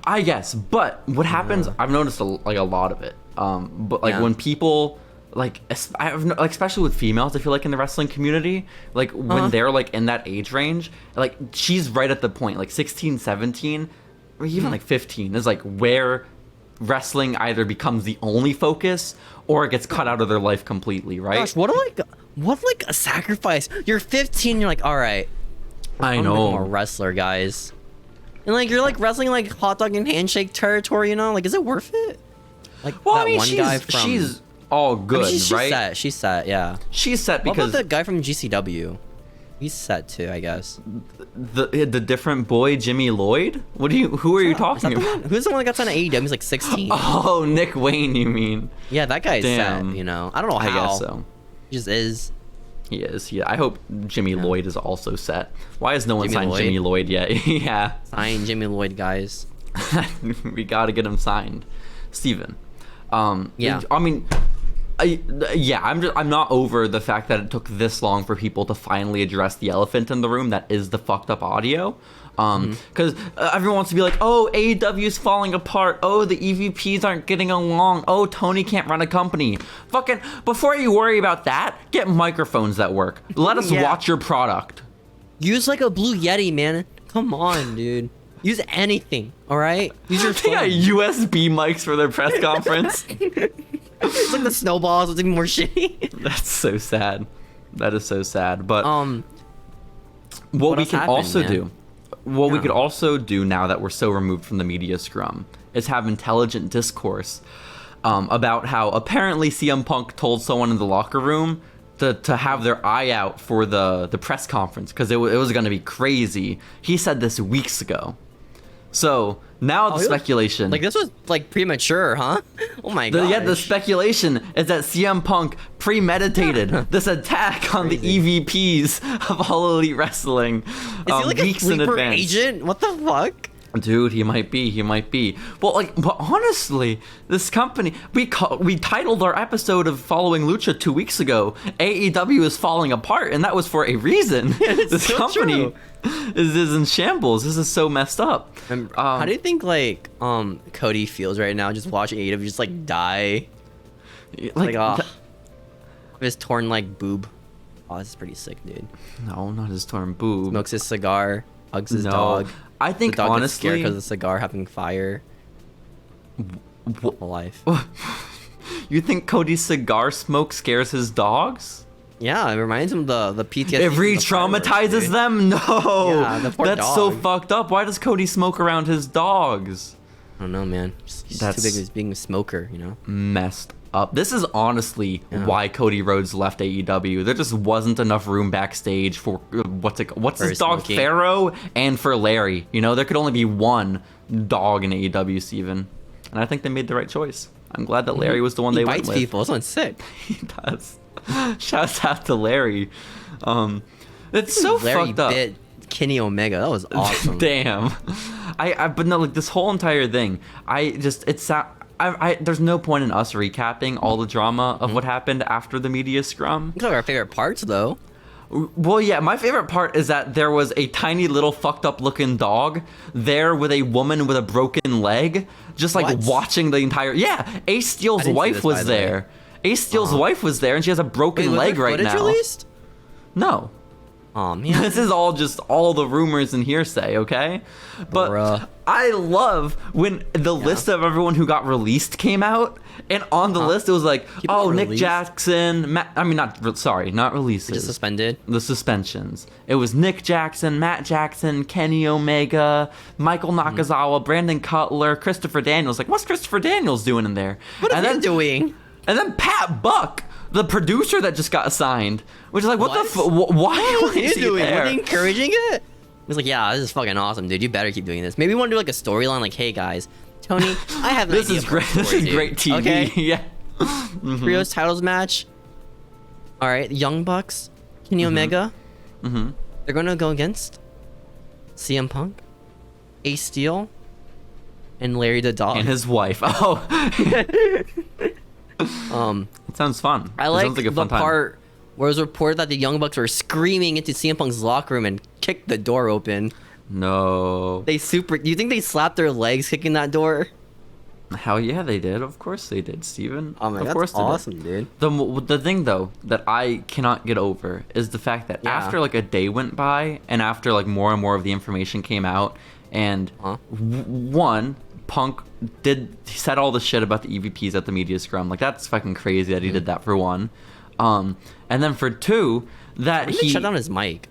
I guess, but what happens? I've noticed a lot of it. But like when people like, especially with females, I feel like in the wrestling community, like when they're like in that age range, like she's right at the point, like 16, 17, or even like 15 is like where wrestling either becomes the only focus or it gets cut out of their life completely, right? Gosh, what a sacrifice. You're 15, you're like, all right. I know. I'm a wrestler, guys. And like you're like wrestling like hot dog and handshake territory, you know? Like, is it worth it? Like, well, I mean, she's all good, she's right? Set. She's set, yeah. She's set because... What about the guy from GCW? He's set too, I guess. The different boy, Jimmy Lloyd? Who are you talking about? Who's the one that got signed to AEW? He's like 16. Oh, Nick Wayne, you mean? Yeah, that guy's set, you know? I don't know how. I guess so. He just is. He is, yeah. I hope Jimmy Lloyd is also set. Why has no one signed Jimmy Lloyd yet? Yeah. Sign Jimmy Lloyd, guys. We gotta get him signed. Steven. Yeah. I mean... I'm not over the fact that it took this long for people to finally address the elephant in the room that is the fucked up audio. Because everyone wants to be like, oh, AEW's falling apart. Oh, the EVPs aren't getting along. Oh, Tony can't run a company. Fucking, before you worry about that, get microphones that work. Let us watch your product. Use like a Blue Yeti, man. Come on, dude. Use anything, all right? Use your phone. They got USB mics for their press conference. It's like the snowballs. It's even more shitty. That's so sad. That is so sad. But what we can also do... What we could also do now that we're so removed from the media scrum is have intelligent discourse about how apparently CM Punk told someone in the locker room to have their eye out for the press conference because it was going to be crazy. He said this weeks ago. So now the speculation... Like this was like premature, huh? Oh my god. Yeah, the speculation is that CM Punk premeditated this attack on the EVPs of All Elite Wrestling weeks in advance. Agent? What the fuck? Dude, he might be. Well, but honestly, this company, we titled our episode of Following Lucha 2 weeks ago, AEW is falling apart, and that was for a reason. This so company is in shambles. This is so messed up. How do you think like Cody feels right now just watching AEW just like die? His torn like boob. Oh, this is pretty sick, dude. No, not his torn boob. Smokes his cigar, hugs his dog. I think the dog honestly, gets scared because of the cigar having fire. Life. You think Cody's cigar smoke scares his dogs? Yeah, it reminds him of the PTSD. It re-traumatizes them? No. Yeah, the poor That's dog. so fucked up. Why does Cody smoke around his dogs? I don't know, man. He's too big as being a smoker, you know? Messed up. This is honestly why Cody Rhodes left AEW. There just wasn't enough room backstage for what's his dog, Pharaoh, and for Larry. You know, there could only be one dog in AEW, Steven. And I think they made the right choice. I'm glad that Larry was the one they went with. He bites people. This one's sick. He does. Shouts out to Larry. It's so Larry fucked up. Bit Kenny Omega. That was awesome. Damn. But no, like this whole entire thing. There's no point in us recapping all the drama of what happened after the media scrum. Those are our favorite parts, though. Well, yeah, my favorite part is that there was a tiny little fucked up looking dog there with a woman with a broken leg, just like watching the entire. Yeah, Ace Steel's wife was there. Ace Steel's wife was there, and she has a broken leg right now. Released? No. Oh man, this is all just all the rumors and hearsay, okay? But I love when the list of everyone who got released came out, and on the list it was like, Nick Jackson, not releases. Just suspended. The suspensions. It was Nick Jackson, Matt Jackson, Kenny Omega, Michael Nakazawa, Brandon Cutler, Christopher Daniels. Like, what's Christopher Daniels doing in there? What is he doing? And then Pat Buck, the producer that just got assigned, which is like, what the why are you doing? There? Are you encouraging it? He's like, yeah, this is fucking awesome, dude. You better keep doing this. Maybe we want to do like a storyline, like, hey guys, Tony, I have an this idea is great. Story, this is great TV. Okay? Yeah. Trios titles match. All right, Young Bucks, Kenny Omega. They're gonna go against CM Punk, Ace Steel, and Larry the Dog and his wife. Oh. It sounds fun. I like like the part where it was reported that the Young Bucks were screaming into CM Punk's locker room and kicked the door open. No. Do you think they slapped their legs kicking that door? Hell yeah, they did. Of course they did, Steven. Oh my god, that's awesome, dude. The thing though that I cannot get over is the fact that after like a day went by and after like more and more of the information came out, and one, Punk he said all the shit about the EVPs at the media scrum. Like, that's fucking crazy that he did that, for one. And then for two, that he shut down his mic.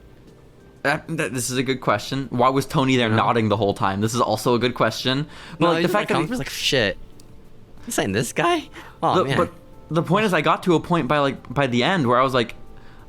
This is a good question. Why was Tony there nodding the whole time? This is also a good question. But like the fact that he was like, shit, you saying this guy? Oh man. But the point is, I got to a point by the end where I was like,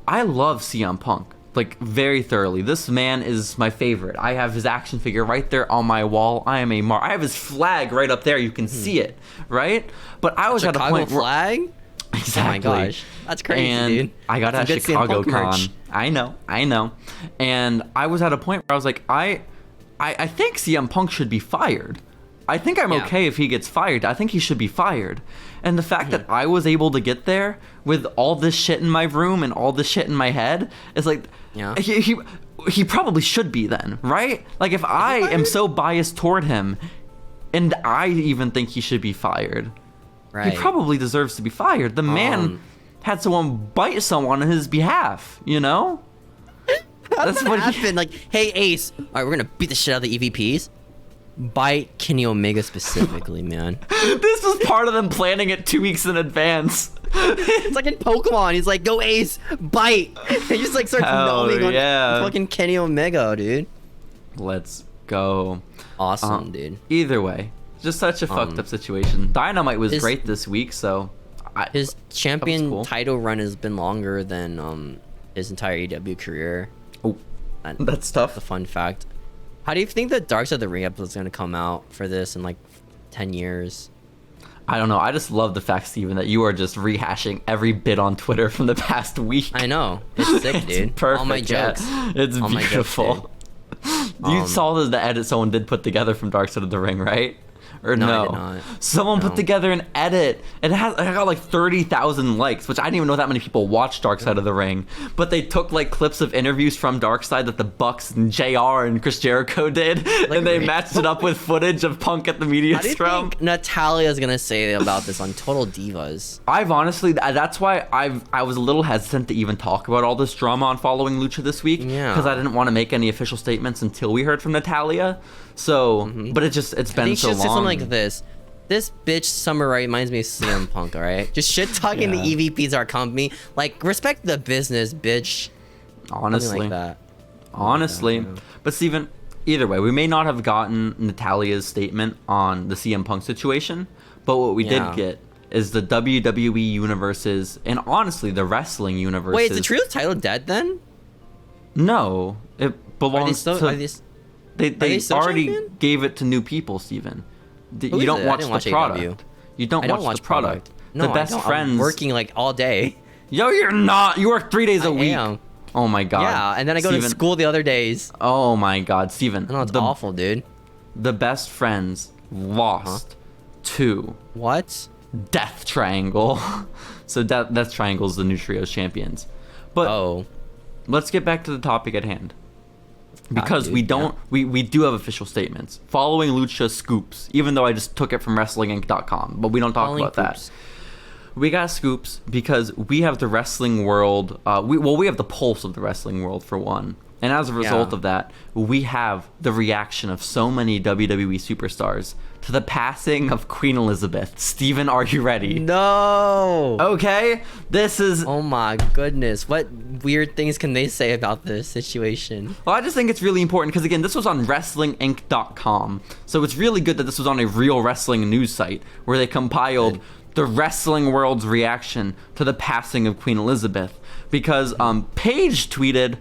I love CM Punk. Like, very thoroughly. This man is my favorite. I have his action figure right there on my wall. I have his flag right up there. You can see it, right? But I was at a point where... flag? Exactly. Oh my gosh. That's crazy, and dude. I got at Chicago Con. I know. And I was at a point where I was like, I think CM Punk should be fired. I think I'm okay if he gets fired. I think he should be fired. And the fact that I was able to get there with all this shit in my room and all this shit in my head is like, he probably should be then, right? Like, if I am so biased toward him, and I even think he should be fired, he probably deserves to be fired. The man had someone bite someone on his behalf, you know? That's what happened. Like, hey, Ace, all right, we're gonna beat the shit out of the EVPs. Bite Kenny Omega specifically, man. This was part of them planning it 2 weeks in advance. It's like in Pokemon. He's like, go Ace, bite. He just like starts numbing on fucking Kenny Omega, dude. Let's go. Awesome, dude. Either way, just such a fucked up situation. Dynamite was great this week, so... his champion title run has been longer than his entire AEW career. Oh, that's tough. A fun fact. How do you think the Dark Side of the Ring episode is going to come out for this in like 10 years? I don't know. I just love the fact, Steven, that you are just rehashing every bit on Twitter from the past week. I know. It's sick, dude. It's perfect. All my jokes. It's beautiful. You saw the edit someone did put together from Dark Side of the Ring, right? Or no? I did not. Someone put together an edit. It got like 30,000 likes, which I didn't even know that many people watched Dark Side of the Ring. But they took like clips of interviews from Dark Side that the Bucks and JR and Chris Jericho did, and they matched it up with footage of Punk at the media scrum. What do you think Natalia's gonna say about this on Total Divas? I've honestly, that's why I was a little hesitant to even talk about all this drama on Following Lucha this week, because I didn't want to make any official statements until we heard from Natalia. So, but it's been so long. I think she'll say something like this. This bitch Summer Rae reminds me of CM Punk, alright? Just shit talking the EVPs our company. Like, respect the business, bitch. Honestly. Like that. Honestly. But Steven, either way, we may not have gotten Natalia's statement on the CM Punk situation, but what we did get is the WWE universes, and honestly, the wrestling universes. Wait, is the Trios title dead then? No. It belongs to... They already champion? Gave it to new people, Steven. You don't watch the product. You don't watch the product. No, the best friends. I'm working like all day. Yo, you're not. You work 3 days a week. Am. Oh my god. Yeah, and then I go to school the other days. Oh my god, Steven. I know, it's awful, dude. The best friends lost to what? Death Triangle. So Death Triangle is the new Trios champions. But let's get back to the topic at hand. Because we do have official statements. Following Lucha scoops, even though I just took it from WrestlingInc.com, but we don't talk about that. We got scoops because we have the wrestling world. We have the pulse of the wrestling world for one, and as a result of that, we have the reaction of so many WWE superstars to the passing of Queen Elizabeth. Steven, are you ready? No. Okay, this is... Oh my goodness. What weird things can they say about this situation? Well, I just think it's really important because, again, this was on WrestlingInc.com. So it's really good that this was on a real wrestling news site where they compiled the wrestling world's reaction to the passing of Queen Elizabeth. Because Paige tweeted,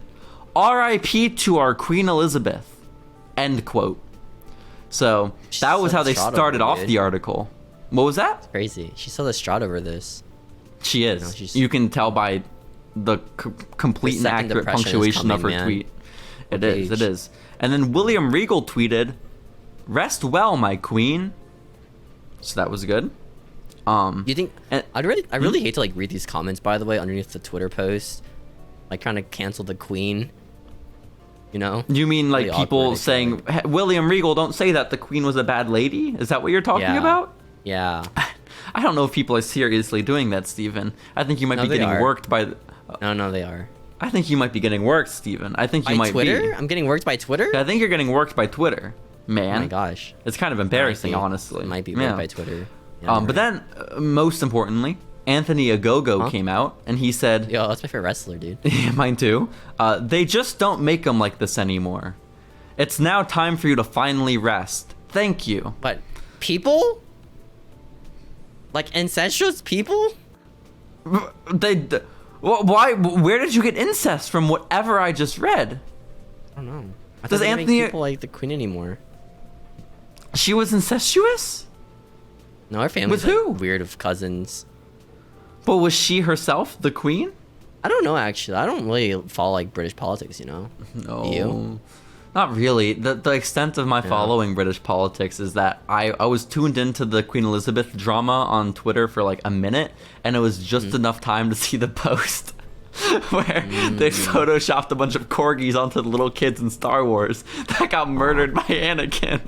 "R.I.P. to our Queen Elizabeth." End quote. So that was how they started off the article. What was that? It's crazy. She's so distraught over this. She is. You can tell by the complete and accurate punctuation of her tweet. It is. And then William Regal tweeted, "Rest well, my queen." So that was good. You think? I really hate to like read these comments. By the way, underneath the Twitter post, like trying to cancel the queen. You know? You mean like really people saying, hey, William Regal, don't say that the queen was a bad lady? Is that what you're talking about? Yeah. I don't know if people are seriously doing that, Steven. I think you might be getting worked by... No, they are. I think you might be getting worked, Steven. I think you might Twitter? be. I'm getting worked by Twitter? I think you're getting worked by Twitter, man. Oh my gosh. It's kind of embarrassing, honestly. It might be worked by Twitter. Yeah, but then, most importantly... Anthony Ogogo came out and he said, "Yo, that's my favorite wrestler, dude." Yeah, mine too. They just don't make them like this anymore. It's now time for you to finally rest. Thank you. But people? Like incestuous people? Why? Where did you get incest from? Whatever I just read. I don't know. Does Anthony people like the queen anymore? She was incestuous? No, her family's with who? Like, weird of cousins. But was she herself the queen? I don't know, actually. I don't really follow like British politics, you know? No. You? Not really. The extent of my following British politics is that I was tuned into the Queen Elizabeth drama on Twitter for like a minute, and it was just enough time to see the post where they photoshopped a bunch of corgis onto the little kids in Star Wars that got murdered by Anakin.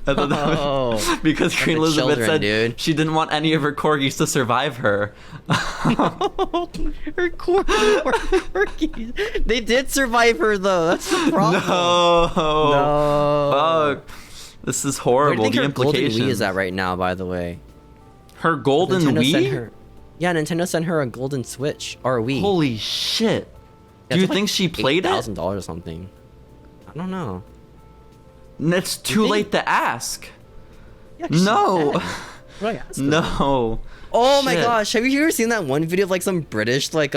No. Because Queen Elizabeth said she didn't want any of her corgis to survive her. Her corgis. They did survive her though. That's the problem. No. Fuck. This is horrible. Where do you think the her implications. golden Wii is at right now, by the way? Her golden Wii? Nintendo sent her a golden Switch or a Wii. Holy shit. Do you think she played it? $1,000 or something. I don't know. It's too late to ask. Yeah, no. No. Oh my gosh, have you ever seen that one video of like some British like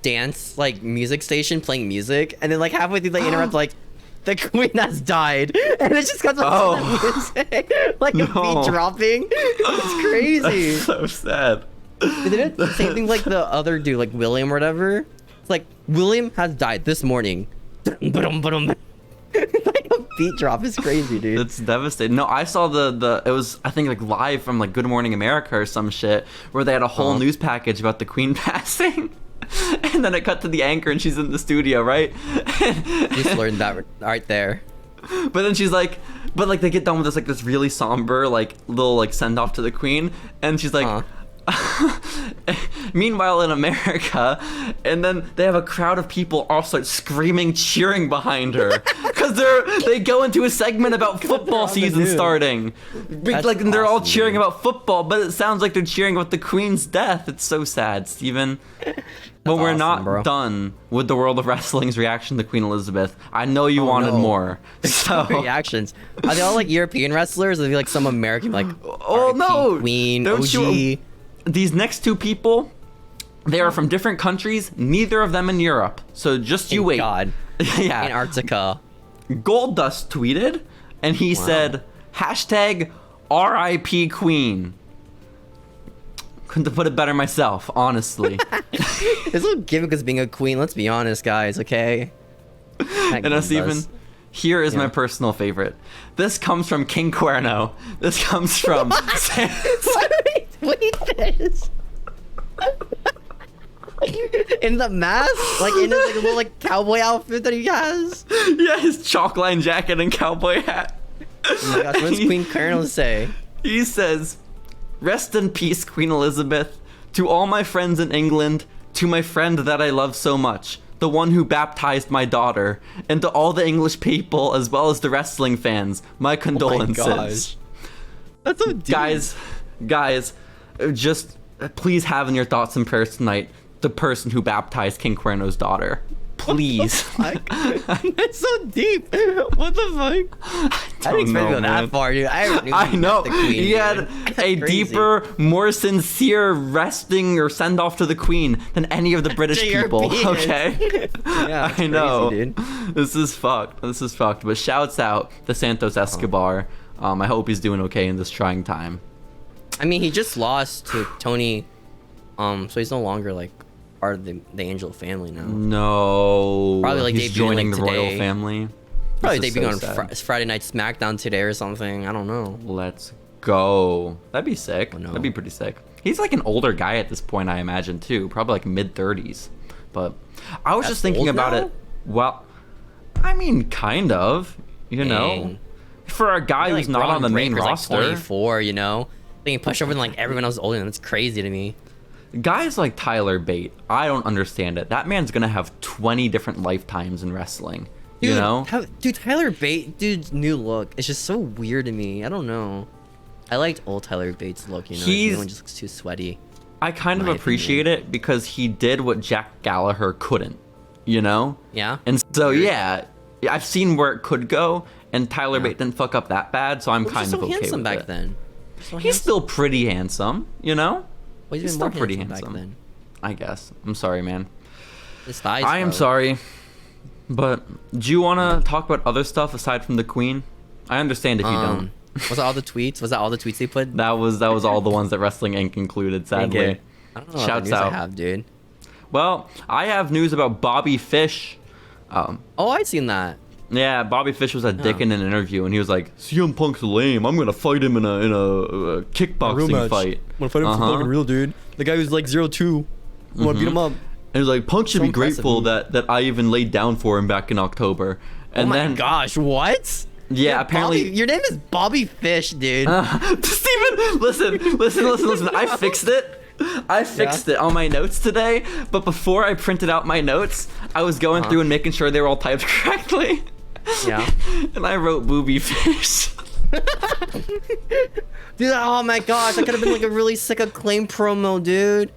dance like music station playing music, and then like halfway through they interrupt like the queen has died, and it just comes up music like a beat dropping. It's crazy. That's so sad. They did the same thing like the other dude, like William or whatever. It's like William has died this morning. Like a beat drop is crazy, dude. It's devastating. No, I saw the it was I think like live from like Good Morning America or some shit where they had a whole news package about the queen passing. And then it cut to the anchor and she's in the studio, right? Just learned that right there. But then she's like, but like they get done with this like this really somber like little like send off to the queen, and she's like meanwhile in America, and then they have a crowd of people all start screaming, cheering behind her because they go into a segment about football season starting. Like awesome, they're all cheering about football, but it sounds like they're cheering about the queen's death. It's so sad, Steven. But we're not done with the world of wrestling's reaction to Queen Elizabeth. I know you wanted more. So reactions. Are they all like European wrestlers? Or are they like some American like Queen, OG? These next two people, they are from different countries, neither of them in Europe. So just you wait. God. Yeah. Antarctica. Goldust tweeted, and he said, #RIP Queen. Couldn't have put it better myself, honestly. It's a little gimmick as being a queen, let's be honest, guys, okay? And Steven, here is my personal favorite. This comes from King Cuerno. This comes from... Why did he tweet this? In the mask, like in his like, little like cowboy outfit that he has. Yeah, his chalk line jacket and cowboy hat. Oh my gosh, what does Queen Cuerno say? He says, "Rest in peace, Queen Elizabeth. To all my friends in England, to my friend that I love so much, the one who baptized my daughter, and to all the English people as well as the wrestling fans, my condolences." Oh my gosh. That's so deep. Guys, just please have in your thoughts and prayers tonight the person who baptized King Cuerno's daughter. Please. That's so deep. What the fuck? I didn't expect to go that far, dude. I know. The queen, he had a deeper, more sincere resting or send off to the queen than any of the British people. Okay. Yeah, I know. Crazy, dude. This is fucked. But shouts out to Santos Escobar. I hope he's doing okay in this trying time. I mean, he just lost to Tony, so he's no longer like part of the Angel family now. No. Probably like he's debuting joining like the today. royal family. Probably This is debuting on sad. Friday Night SmackDown today or something. I don't know. Let's go. That'd be sick. Oh, no. That'd be pretty sick. He's like an older guy at this point, I imagine, too. Probably like mid-30s. But I was just thinking about it. Well, I mean, kind of. You know? For a guy who's not on the main roster. Like 24, you know? They can push over than like everyone else older, and that's crazy to me. Guys like Tyler Bate, I don't understand it. That man's gonna have 20 different lifetimes in wrestling. Dude, you know? Dude, Tyler Bate, dude's new look, it's just so weird to me. I don't know. I liked old Tyler Bate's look, you know? The new one just looks too sweaty. I kind of appreciate it because he did what Jack Gallagher couldn't, you know? Yeah? And so, yeah, I've seen where it could go, and Tyler Bate didn't fuck up that bad, so I'm kind of okay with it. He was so handsome back then. He's still pretty handsome, you know? Well, he's still pretty handsome. Back then. I guess. I'm sorry, man. His thighs, I am sorry. But do you want to talk about other stuff aside from the Queen? I understand if you don't. Was that all the tweets? Was that all the tweets they put? That was all the ones that Wrestling Inc. included, sadly. Okay. I don't know Shouts what out. I have, dude. Well, I have news about Bobby Fish. Oh, I'd seen that. Yeah, Bobby Fish was a dick in an interview, and he was like, "CM Punk's lame. I'm gonna fight him in a kickboxing fight. I'm gonna fight him for fucking real, dude. The guy who's like 0-2. I wanna beat him up." And he was like, "Punk should be grateful that I even laid down for him back in October." And oh my then, gosh, what? Yeah, apparently your name is Bobby Fish, dude. Steven, listen. I fixed it. I fixed it on my notes today, but before I printed out my notes, I was going through and making sure they were all typed correctly. Yeah. And I wrote Booby Fish. Dude, oh my gosh, that could have been like a really sick Acclaim promo, dude.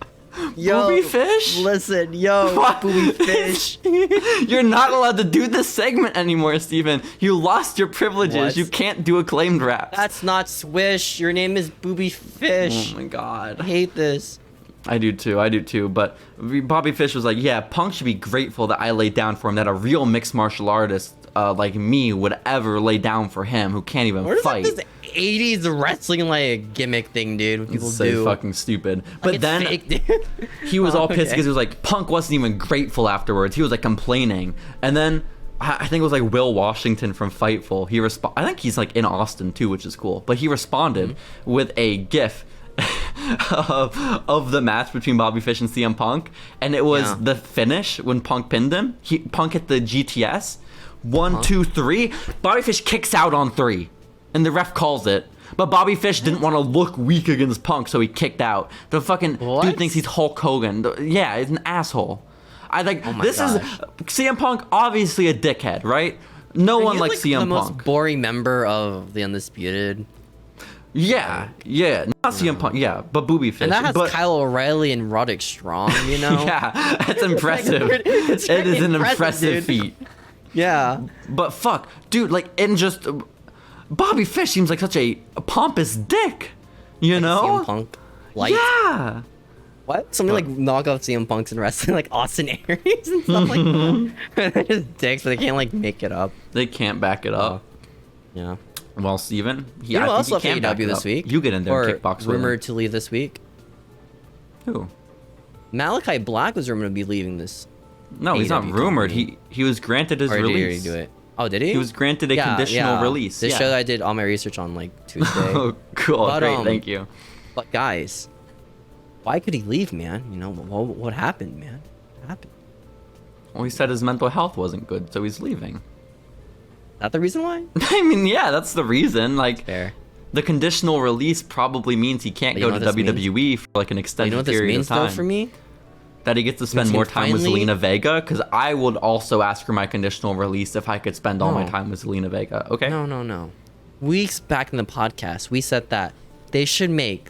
Yo, Booby Fish? Listen, yo, What? Booby Fish. You're not allowed to do this segment anymore, Steven. You lost your privileges. What? You can't do acclaimed raps. That's not Swish. Your name is Booby Fish. Oh my god. I hate this. I do too, but Bobby Fish was like, yeah, Punk should be grateful that I laid down for him, that a real mixed martial artist like me would ever lay down for him, who can't even fight. Where's like this 80s wrestling like gimmick thing, dude? What people so do. fucking stupid. Like, But it's then fake, dude. he was all pissed okay. because he was like, Punk wasn't even grateful afterwards. He was like complaining. And then I think it was like Will Washington from Fightful. I think he's like in Austin too, which is cool. But he responded with a GIF of the match between Bobby Fish and CM Punk, and it was the finish when Punk pinned him. Punk hit the GTS. 1, 2, 3. Bobby Fish kicks out on 3, and the ref calls it. But Bobby Fish didn't want to look weak against Punk, so he kicked out. The fucking dude thinks he's Hulk Hogan. Yeah, he's an asshole. This is CM Punk, obviously a dickhead, right? No one likes CM Punk. The most boring member of the Undisputed. Yeah, not CM Punk, but Booby Fish. And that has Kyle O'Reilly and Roderick Strong, you know? Yeah, that's impressive. It is an impressive feat. Yeah. But fuck, dude, Bobby Fish seems like such a pompous dick, you know? CM Punk. Light. Yeah. What? Something like knock off CM Punk's in wrestling, like Austin Aries and stuff like that. They're just dicks, but they can't like make it up. They can't back it up. Yeah. Well, Steven, You know who else left AEW this week? You get in there and kickbox with him. Rumored to leave this week. Who? Malachi Black was rumored to be leaving this. No, he's not rumored. He was granted his release. Did he already do it? Oh, did he? He was granted a conditional release. This show that I did all my research on like Tuesday. Oh, cool. But, great. Thank you. But guys, Why could he leave, man? You know, what happened, man? What happened? Well, he said his mental health wasn't good, so he's leaving. That the reason why? I mean, yeah, that's the reason. Like, fair. The conditional release probably means he can't go to WWE for like an extended period of time. Though, for me? That he gets to spend more time with Zelina Vega, because I would also ask for my conditional release if I could spend all my time with Zelina Vega. Okay? No. Weeks back in the podcast, we said that they should make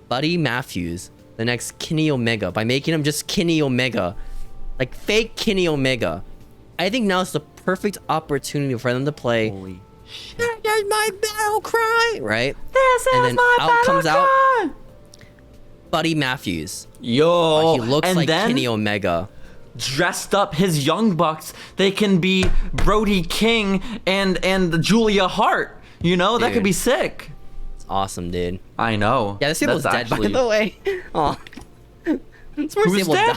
Buddy Matthews the next Kenny Omega by making him just Kenny Omega. Like fake Kenny Omega. I think now is the perfect opportunity for them to play. Holy shit. This is my battle cry! Right? This is my battle cry! Buddy Matthews. Yo, he looks like Kenny Omega. Dressed up his Young Bucks, they can be Brody King and Julia Hart. You know, that could be sick. It's awesome, dude. I know. Yeah, this table's dead, by the way. Oh. Who's dead?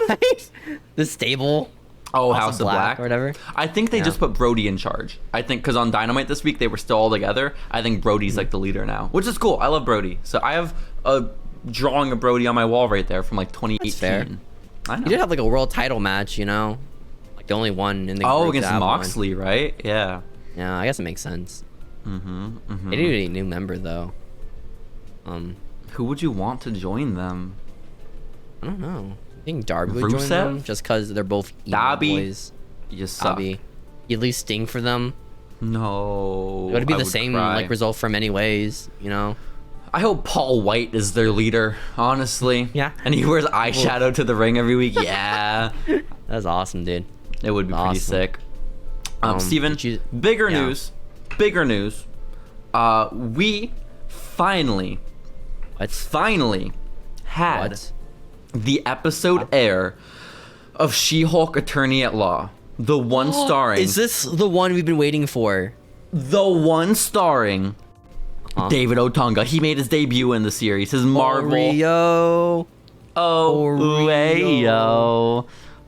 The stable. Oh, House of Black or whatever. I think they just put Brody in charge. I think because on Dynamite this week they were still all together. I think Brody's like the leader now, which is cool. I love Brody. So I have a drawing of Brody on my wall right there from like 2018. That's fair. I know. He did have like a world title match, you know, like the only one in the group against Moxley, right? Yeah. Yeah, I guess it makes sense. They need a new member though. Who would you want to join them? I don't know. I think Darby would join them just because they're both emo boys. You suck. Darby. You at least Sting for them. No. It would be the same like result from anyways, you know. I hope Paul White is their leader, honestly. Yeah. And he wears eyeshadow to the ring every week. Yeah. That's awesome, dude. It would be pretty sick. Steven, bigger news. Bigger news. We finally had the episode air of She-Hulk Attorney at Law. The one starring... Is this the one we've been waiting for? The one starring... David Otunga. He made his debut in the series. His Marvel. Oreo.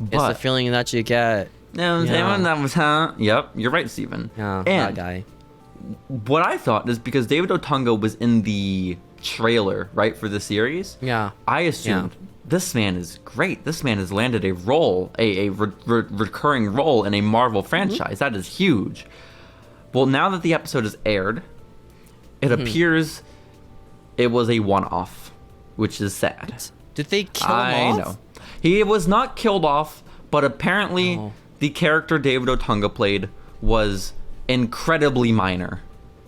It's the feeling that you get. Yep, you're right, Steven. Yeah, and that guy. What I thought is because David Otunga was in the trailer, right, for the series. Yeah. I assumed this man is great. This man has landed a role, a recurring role in a Marvel franchise. That is huge. Well, now that the episode is aired, it appears it was a one-off, which is sad. Did they kill him off? I know. He was not killed off, but apparently the character David Otunga played was incredibly minor.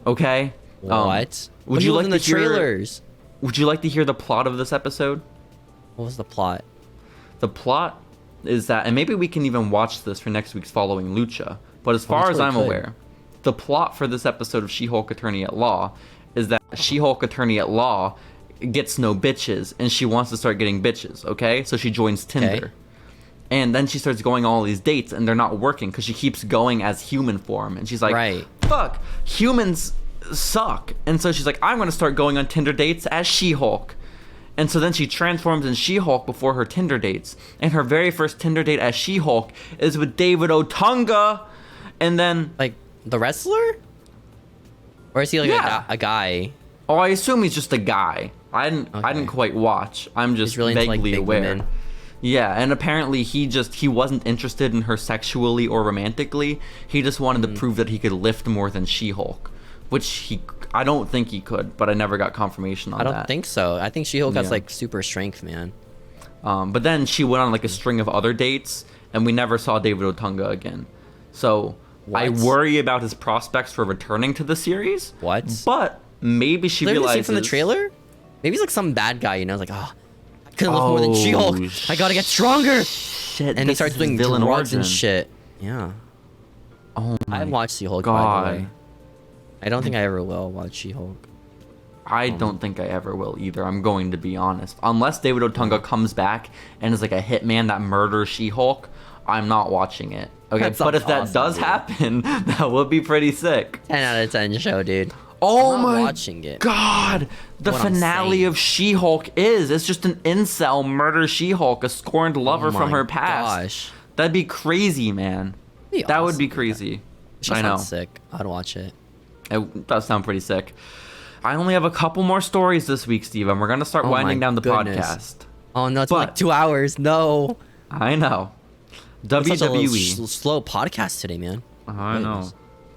Okay? What? Would you like in the trailers? Would you like to hear the plot of this episode? What was the plot? The plot is that, and maybe we can even watch this for next week's Following Lucha, but as far as I'm aware, the plot for this episode of She-Hulk Attorney at Law is that She-Hulk Attorney at Law gets no bitches, and she wants to start getting bitches, okay? So she joins Tinder. And then she starts going on all these dates, and they're not working because she keeps going as human form. And she's like, fuck, humans suck. And so she's like, I'm going to start going on Tinder dates as She-Hulk. And so then she transforms in She-Hulk before her Tinder dates. And her very first Tinder date as She-Hulk is with David Otunga. And then... Like, the wrestler? Or is he like a guy? Oh, I assume he's just a guy. I didn't quite watch. I'm just really vaguely aware. Women. Yeah, and apparently he wasn't interested in her sexually or romantically. He just wanted to prove that he could lift more than She-Hulk, which I don't think he could, but I never got confirmation on that. I don't think so. I think She-Hulk has like super strength, man. But then she went on like a string of other dates, and we never saw David Otunga again. So I worry about his prospects for returning to the series. But maybe she realizes from the trailer. Maybe he's like some bad guy, you know, like I couldn't lift more than She-Hulk. I gotta get stronger. Shit, and he starts doing drugs and shit. Yeah. Oh my I've watched She-Hulk, by the way. I don't think I ever will watch She-Hulk. I don't think I ever will either. I'm going to be honest. Unless David Otunga comes back and is like a hitman that murders She-Hulk, I'm not watching it. Okay, but if that does happen, that would be pretty sick. 10 out of 10 show, dude. Oh my watching it. God. The finale of She-Hulk it's just an incel murder She-Hulk, a scorned lover from her past. Gosh. That'd be crazy, man. That would be crazy. I know. Sick. I'd watch it. It does sound pretty sick. I only have a couple more stories this week, Steve, and we're going to start winding down the podcast. Oh no, it's been like 2 hours. No. I know. It's WWE. slow podcast today, man. I know.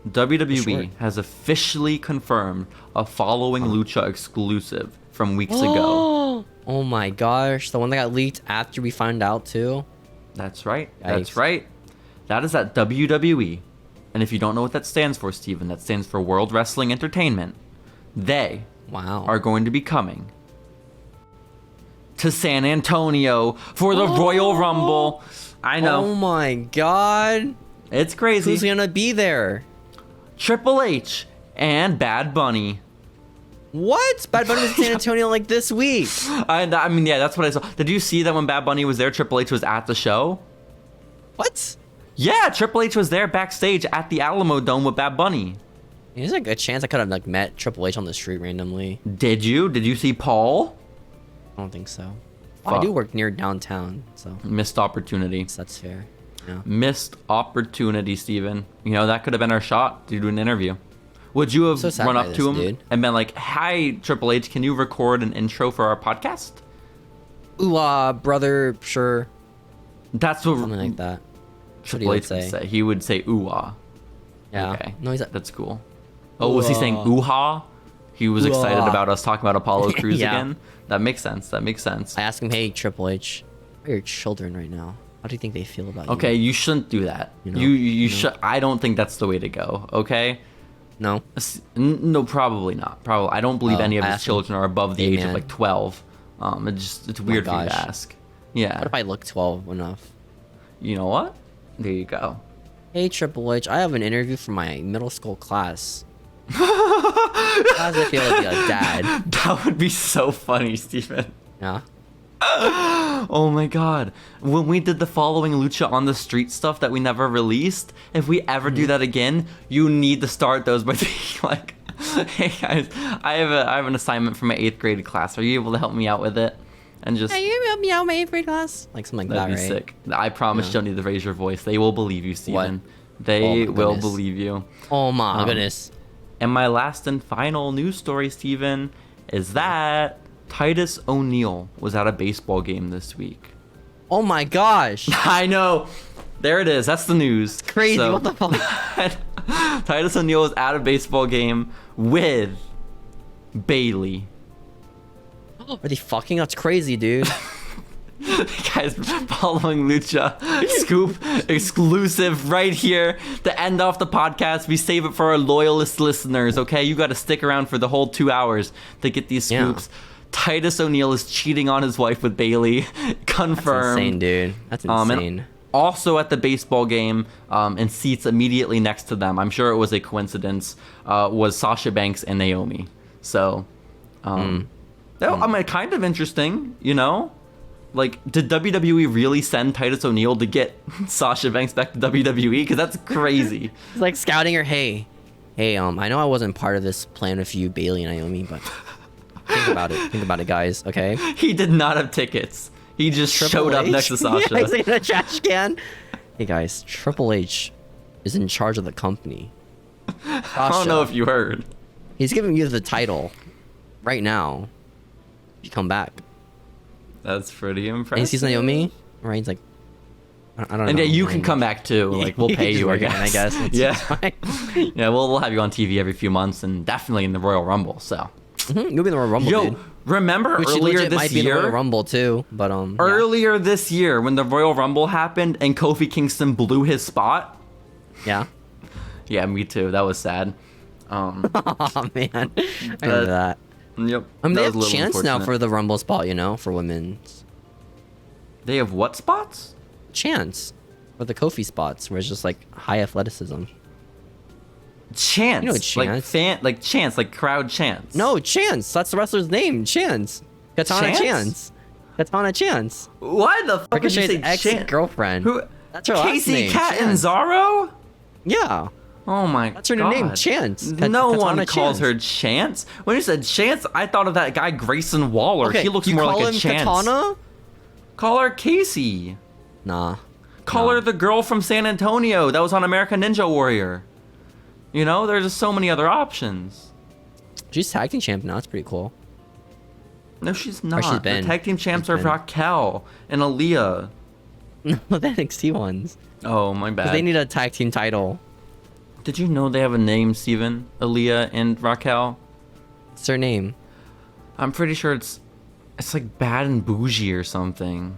WWE has officially confirmed a Following Lucha exclusive from weeks ago. Oh my gosh, the one that got leaked after we found out too. That's right. That's right. That is at WWE. And if you don't know what that stands for, Steven, that stands for World Wrestling Entertainment. They are going to be coming to San Antonio for the Royal Rumble. I know. Oh my god. It's crazy. Who's gonna be there? Triple H and Bad Bunny. What? Bad Bunny was in San Antonio like this week. I mean, yeah, that's what I saw. Did you see that when Bad Bunny was there, Triple H was at the show? What? Yeah, Triple H was there backstage at the Alamo Dome with Bad Bunny. There's a good chance I could have like met Triple H on the street randomly. Did you? Did you see Paul? I don't think so. I do work near downtown, so. Missed opportunity. So that's fair. Yeah. Missed opportunity, Steven. You know, that could have been our shot to do an interview. Would you have run up to him and been like, "Hi, Triple H, can you record an intro for our podcast?" Ooh, brother, sure. That's what something like that. Triple H would say. He would say ooh-ah. Yeah. Okay. No, that's cool. Oh, was he saying ooh-ha? He was excited about us talking about Apollo Crews again? That makes sense. That makes sense. I asked him, "Hey, Triple H, where are your children right now? How do you think they feel about you?" Okay, you shouldn't do that. You should. I don't think that's the way to go. Okay. No. No, probably not. Probably. I don't believe any of his children are above the age of like 12. It's weird for you to ask. Yeah. What if I look 12 enough? You know what? There you go. Hey, Triple H, I have an interview for my middle school class. How does it feel to be a dad? That would be so funny, Steven. Yeah. Oh my god. When we did the Following Lucha on the street stuff that we never released, if we ever do that again, you need to start those by being like, "Hey guys, I have an assignment for my 8th grade class. Are you able to help me out with it?" And just, "Hey, you help me out in my 8th grade class?" Like something like that, right? That'd be sick. I promise you don't need to raise your voice. They will believe you, Steven. They will believe you. Oh my goodness. And my last and final news story, Steven, is that Titus O'Neil was at a baseball game this week. Oh my gosh. I know. There it is. That's the news. It's crazy. What the fuck? Titus O'Neil was at a baseball game with Bailey. Are they fucking? That's crazy, dude. Guys, Following Lucha scoop exclusive right here to end off the podcast. We save it for our loyalist listeners, okay? You got to stick around for the whole 2 hours to get these scoops. Yeah. Titus O'Neil is cheating on his wife with Bailey. Confirmed. That's insane, dude. That's insane. Also at the baseball game, in seats immediately next to them, I'm sure it was a coincidence, was Sasha Banks and Naomi. So, I mean, kind of interesting, you know? Like, did WWE really send Titus O'Neil to get Sasha Banks back to WWE? Because that's crazy. It's like scouting her. Hey, I know I wasn't part of this plan with you, Bailey and Naomi, but think about it. Think about it, guys, okay? He did not have tickets. He just showed up next to Sasha. Yeah, he's in a trash can. Hey, guys, Triple H is in charge of the company. Sasha, I don't know if you heard. He's giving you the title right now. You come back. That's pretty impressive. And he sees Naomi, right? He's like, I don't know. And yeah, you can come back too. Like, we'll pay you again, I guess. Yeah. Yeah, we'll have you on TV every few months and definitely in the Royal Rumble, so. You'll be in the Royal Rumble, dude. Remember which earlier this might be in the Royal Rumble too, but earlier this year when the Royal Rumble happened and Kofi Kingston blew his spot? Yeah. Yeah, me too. That was sad. Oh man. I remember that. Yep. I mean, they have chance now for the Rumble spot, you know, for women's. They have what spots? Chance. For the Kofi spots, where it's just like high athleticism. Chance. You know Chance. Like chance, like crowd chance. No, Chance. That's the wrestler's name. Chance. Katana Chance. Katana Chance. Why the fuck did you say ex-girlfriend. Who? That's her last Casey name. Catanzaro? Yeah. Oh my god. That's her new name, Chance. No one calls her Chance. When you said Chance, I thought of that guy Grayson Waller. Okay, he looks more like a Chance. Katana? Call her Casey. Nah. Call her the girl from San Antonio that was on American Ninja Warrior. You know, there's just so many other options. She's tag team champ now. It's pretty cool. No, she's not. she's been. The tag team champs are Raquel and Aaliyah. No, the NXT ones. Oh, my bad. They need a tag team title. Did you know they have a name, Steven? Aaliyah and Raquel? What's their name? I'm pretty sure it's like Bad and Bougie or something.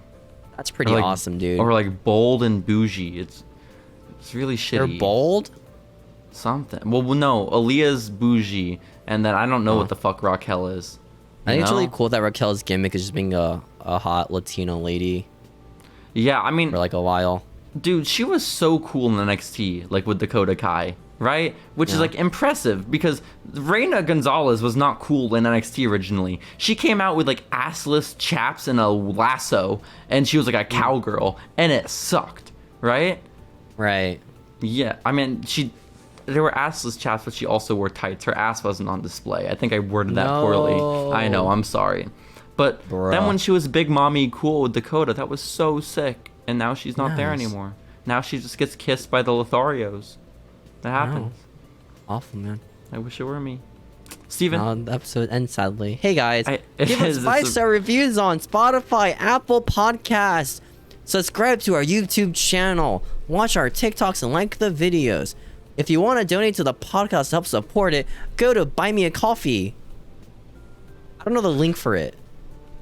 That's pretty awesome, dude. Or like Bold and Bougie. It's really shitty. They're bold? Something. Well, no. Aaliyah's Bougie, and then I don't know what the fuck Raquel is. I think it's really cool that Raquel's gimmick is just being a hot Latino lady. Yeah, I mean... For like a while. Dude, she was so cool in NXT, like with Dakota Kai, right? Which is like impressive because Reina Gonzalez was not cool in NXT originally. She came out with like assless chaps and a lasso, and she was like a cowgirl, and it sucked, right? Right. Yeah, I mean, there were assless chaps, but she also wore tights. Her ass wasn't on display. I think I worded that poorly. I know, I'm sorry. But then when she was Big Mommy cool with Dakota, that was so sick. And now she's not there anymore. Now she just gets kissed by the Lotharios. That happens. Awful, man. I wish it were me. Steven. The episode ends sadly. Hey guys, give us is, 5-star reviews on Spotify, Apple Podcasts. Subscribe to our YouTube channel. Watch our TikToks and like the videos. If you want to donate to the podcast to help support it, go to Buy Me a Coffee. I don't know the link for it.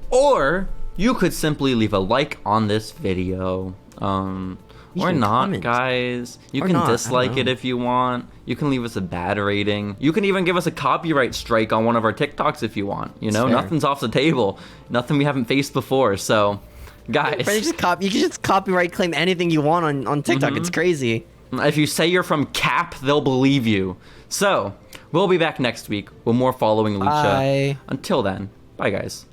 Or you could simply leave a like on this video. Or not, comment. Guys. You can dislike it if you want. You can leave us a bad rating. You can even give us a copyright strike on one of our TikToks if you want. You know, nothing's off the table. Nothing we haven't faced before. So, guys. You can just copyright claim anything you want on TikTok. It's crazy. If you say you're from Cap, they'll believe you. So, we'll be back next week with more Following Lucha. Bye. Until then, bye guys.